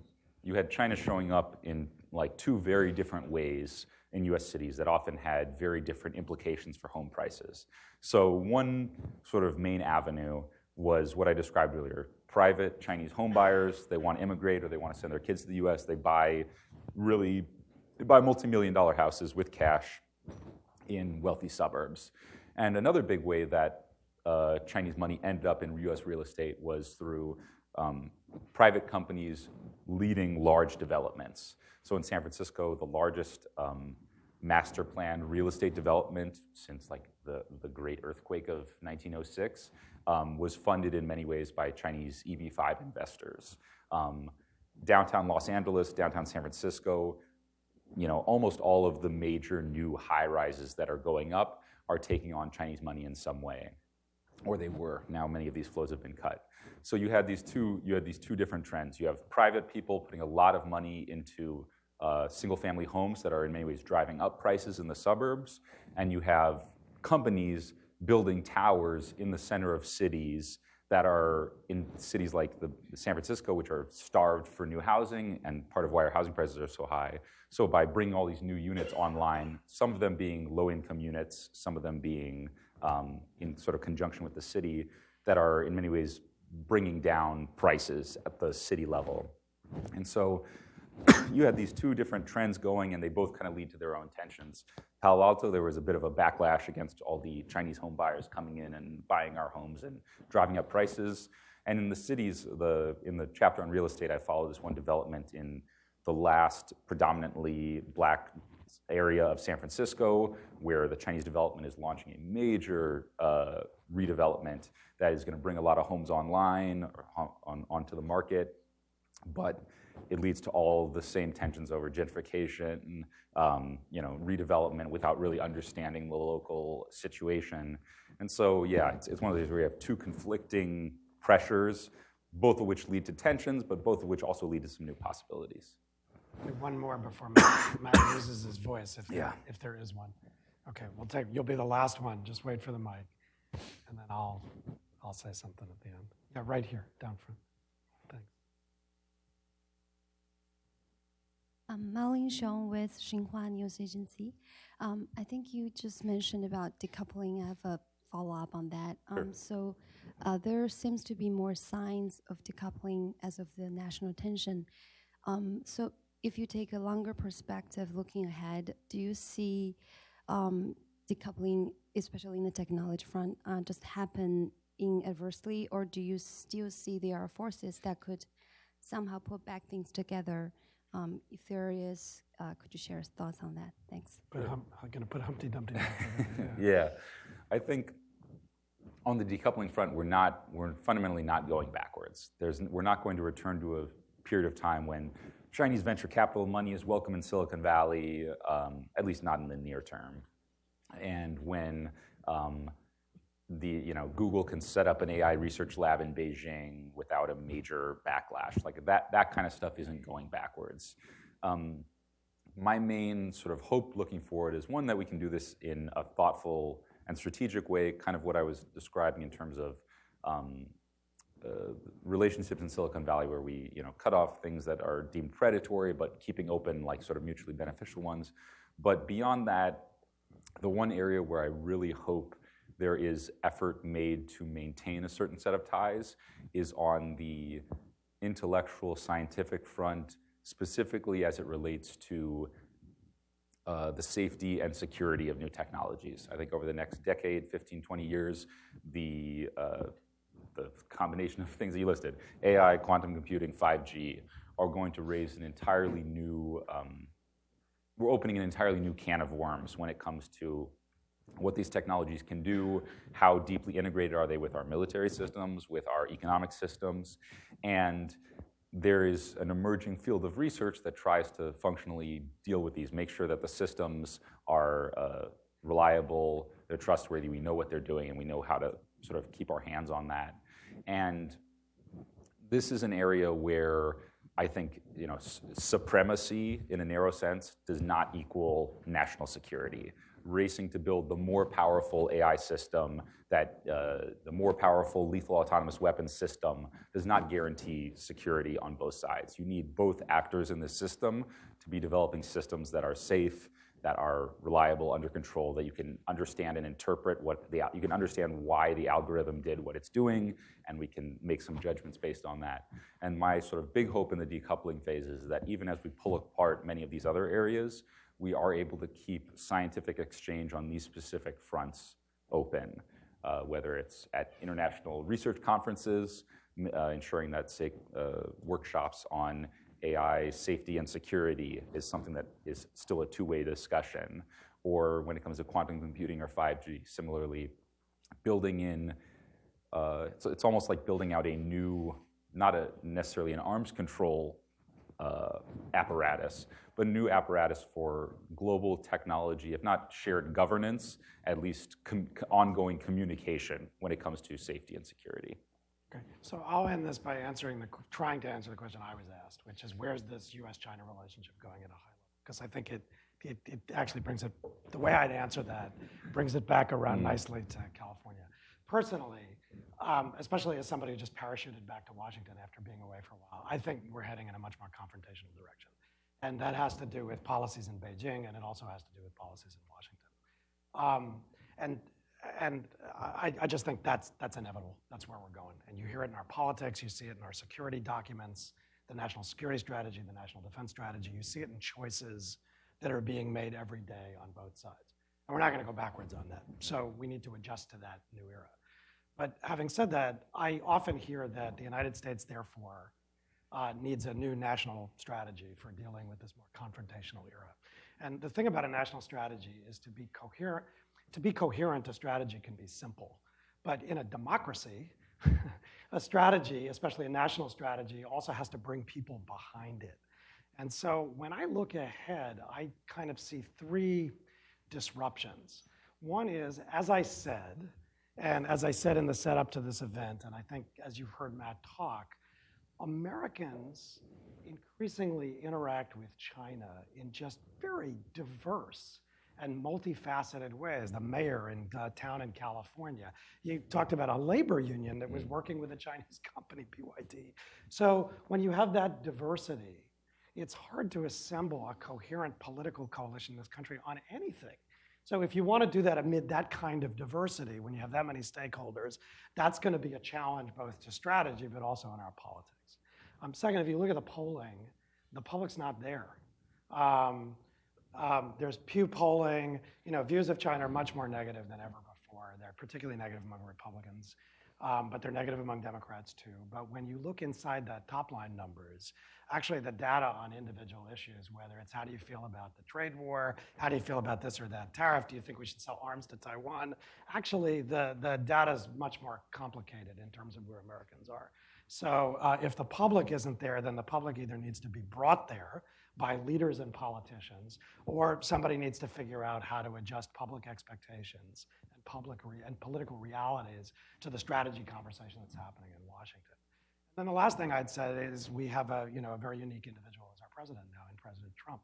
had China showing up in like two very different ways in U.S. cities that often had very different implications for home prices. So one sort of main avenue was what I described earlier. Private Chinese home buyers, they want to immigrate or they want to send their kids to the U.S. They buy multi-million-dollar houses with cash in wealthy suburbs. And another big way that Chinese money ended up in U.S. real estate was through private companies leading large developments. So in San Francisco, the largest master planned real estate development since like the great earthquake of 1906 was funded in many ways by Chinese EB5 investors. Downtown Los Angeles, downtown San Francisco, almost all of the major new high-rises that are going up are taking on Chinese money in some way, or they were. Now many of these flows have been cut. So you had these two different trends. You have private people putting a lot of money into single-family homes that are in many ways driving up prices in the suburbs, and you have companies building towers in the center of cities that are in cities like San Francisco, which are starved for new housing, and part of why our housing prices are so high. So by bringing all these new units online, some of them being low-income units, some of them being in sort of conjunction with the city, that are in many ways bringing down prices at the city level. And so you had these two different trends going, and they both kind of lead to their own tensions. Palo Alto, there was a bit of a backlash against all the Chinese home buyers coming in and buying our homes and driving up prices. And in the cities, in the chapter on real estate, I follow this one development in the last predominantly black area of San Francisco, where the Chinese development is launching a major redevelopment that is going to bring a lot of homes online or onto the market. But it leads to all the same tensions over gentrification, redevelopment without really understanding the local situation. And so, yeah, it's one of these where you have two conflicting pressures, both of which lead to tensions, but both of which also lead to some new possibilities. One more before Matt loses his voice, if there is one. Okay, you'll be the last one. Just wait for the mic, and then I'll say something at the end. Yeah, right here, down front. Thanks. Marlene Xiong with Xinhua News Agency. I think you just mentioned about decoupling. I have a follow-up on that. So there seems to be more signs of decoupling as of the national tension. So if you take a longer perspective looking ahead, do you see decoupling, especially in the technology front, just happen adversely, or do you still see there are forces that could somehow put back things together? If there is, could you share thoughts on that? Thanks. I'm going to put Humpty Dumpty. Yeah, I think on the decoupling front, we're fundamentally not going backwards. We're not going to return to a period of time when Chinese venture capital money is welcome in Silicon Valley, at least not in the near term, and when Google can set up an AI research lab in Beijing without a major backlash. Like that kind of stuff isn't going backwards. My main sort of hope looking forward is one, that we can do this in a thoughtful and strategic way, kind of what I was describing in terms of relationships in Silicon Valley, where we cut off things that are deemed predatory, but keeping open like sort of mutually beneficial ones. But beyond that, the one area where I really hope there is effort made to maintain a certain set of ties is on the intellectual scientific front, specifically as it relates to the safety and security of new technologies. I think over the next decade, 15, 20 years, the combination of things that you listed, AI, quantum computing, 5G, are going to raise an entirely new, we're opening an entirely new can of worms when it comes to what these technologies can do, how deeply integrated are they with our military systems, with our economic systems, and there is an emerging field of research that tries to functionally deal with these, make sure that the systems are reliable, they're trustworthy, we know what they're doing, and we know how to sort of keep our hands on that. And this is an area where I think supremacy in a narrow sense does not equal national security. racing to build the more powerful AI system, that the more powerful lethal autonomous weapons system does not guarantee security on both sides. You need both actors in the system to be developing systems that are safe, that are reliable, under control, that you can understand and interpret you can understand why the algorithm did what it's doing, and we can make some judgments based on that. And my sort of big hope in the decoupling phase is that even as we pull apart many of these other areas, we are able to keep scientific exchange on these specific fronts open, whether it's at international research conferences, ensuring that, say, workshops on AI safety and security is something that is still a two-way discussion, or when it comes to quantum computing or 5G, similarly, building in, it's almost like building out a new, not necessarily an arms control apparatus, but a new apparatus for global technology, if not shared governance, at least ongoing communication when it comes to safety and security. Okay, so I'll end this by trying to answer the question I was asked, which is where's this U.S.-China relationship going at a high level? Because I think it actually brings it, the way I'd answer that, brings it back around nicely to California. Personally, especially as somebody who just parachuted back to Washington after being away for a while, I think we're heading in a much more confrontational direction. And that has to do with policies in Beijing, and it also has to do with policies in Washington. And I just think that's inevitable. That's where we're going. And you hear it in our politics, you see it in our security documents, the national security strategy, the national defense strategy. You see it in choices that are being made every day on both sides. And we're not going to go backwards on that. So we need to adjust to that new era. But having said that, I often hear that the United States, therefore, needs a new national strategy for dealing with this more confrontational era. And the thing about a national strategy is to be coherent. To be coherent, a strategy can be simple. But in a democracy, a strategy, especially a national strategy, also has to bring people behind it. And so when I look ahead, I kind of see three disruptions. One is, as I said, and as I said in the setup to this event, and I think as you've heard Matt talk, Americans increasingly interact with China in just very diverse and multifaceted ways. The mayor in a town in California, you talked about a labor union that was working with a Chinese company, BYD. So when you have that diversity, it's hard to assemble a coherent political coalition in this country on anything. So if you want to do that amid that kind of diversity, when you have that many stakeholders, that's going to be a challenge both to strategy, but also in our politics. Second, if you look at the public's not there. There's Pew polling. Views of China are much more negative than ever before. They're particularly negative among Republicans, but they're negative among Democrats too. But when you look inside the top line numbers, actually the data on individual issues, whether it's how do you feel about the trade war, how do you feel about this or that tariff, do you think we should sell arms to Taiwan? Actually, the data is much more complicated in terms of where Americans are. So if the public isn't there, then the public either needs to be brought there by leaders and politicians, or somebody needs to figure out how to adjust public expectations and political realities to the strategy conversation that's happening in Washington. And then the last thing I'd say is we have a very unique individual as our president now, in President Trump.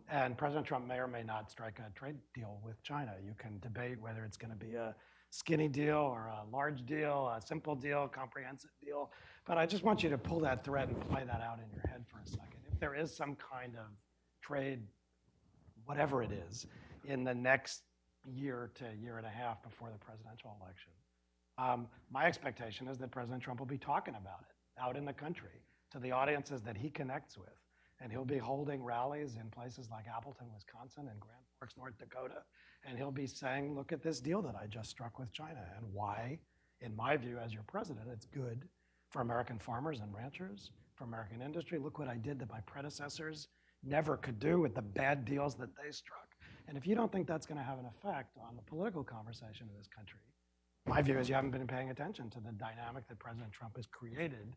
And President Trump may or may not strike a trade deal with China. You can debate whether it's going to be a skinny deal or a large deal, a simple deal, comprehensive deal. But I just want you to pull that thread and play that out in your head for a second. If there is some kind of trade, whatever it is, in the next year to year and a half before the presidential election, my expectation is that President Trump will be talking about it out in the country to the audiences that he connects with. And he'll be holding rallies in places like Appleton, Wisconsin, and Grand Forks, North Dakota. And he'll be saying, look at this deal that I just struck with China and why, in my view, as your president, it's good for American farmers and ranchers, for American industry. Look what I did that my predecessors never could do with the bad deals that they struck. And if you don't think that's going to have an effect on the political conversation in this country, my view is you haven't been paying attention to the dynamic that President Trump has created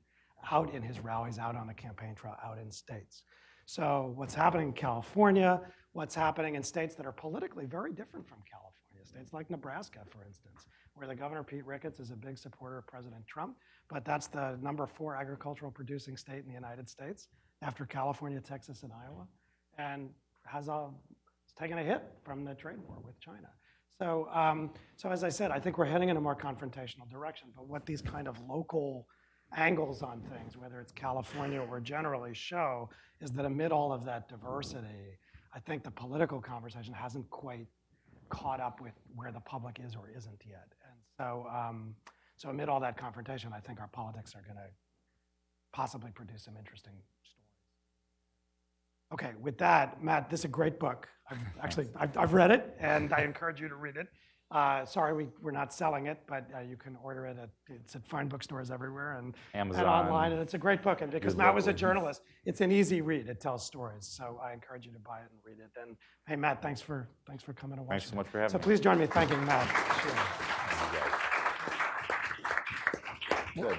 out in his rallies, out on the campaign trail, out in states. So what's happening in California, what's happening in states that are politically very different from California, states like Nebraska, for instance, where the governor, Pete Ricketts, is a big supporter of President Trump, but that's the #4 agricultural producing state in the United States after California, Texas, and Iowa, and has a taking a hit from the trade war with China. So, so as I said, I think we're heading in a more confrontational direction. But what these kind of local angles on things, whether it's California or generally, show is that amid all of that diversity, I think the political conversation hasn't quite caught up with where the public is or isn't yet. And so, so amid all that confrontation, I think our politics are going to possibly produce some interesting stories. Okay, with that, Matt, this is a great book. I've read it, and I encourage you to read it. Sorry, we're not selling it, but you can order it. It's at fine bookstores everywhere and Amazon. and online. And it's a great book. And because Matt was a journalist, it's an easy read. It tells stories. So I encourage you to buy it and read it. And hey, Matt, thanks for coming to Washington. Thanks so much for having me. So please join me in thanking Matt. Sure. Good.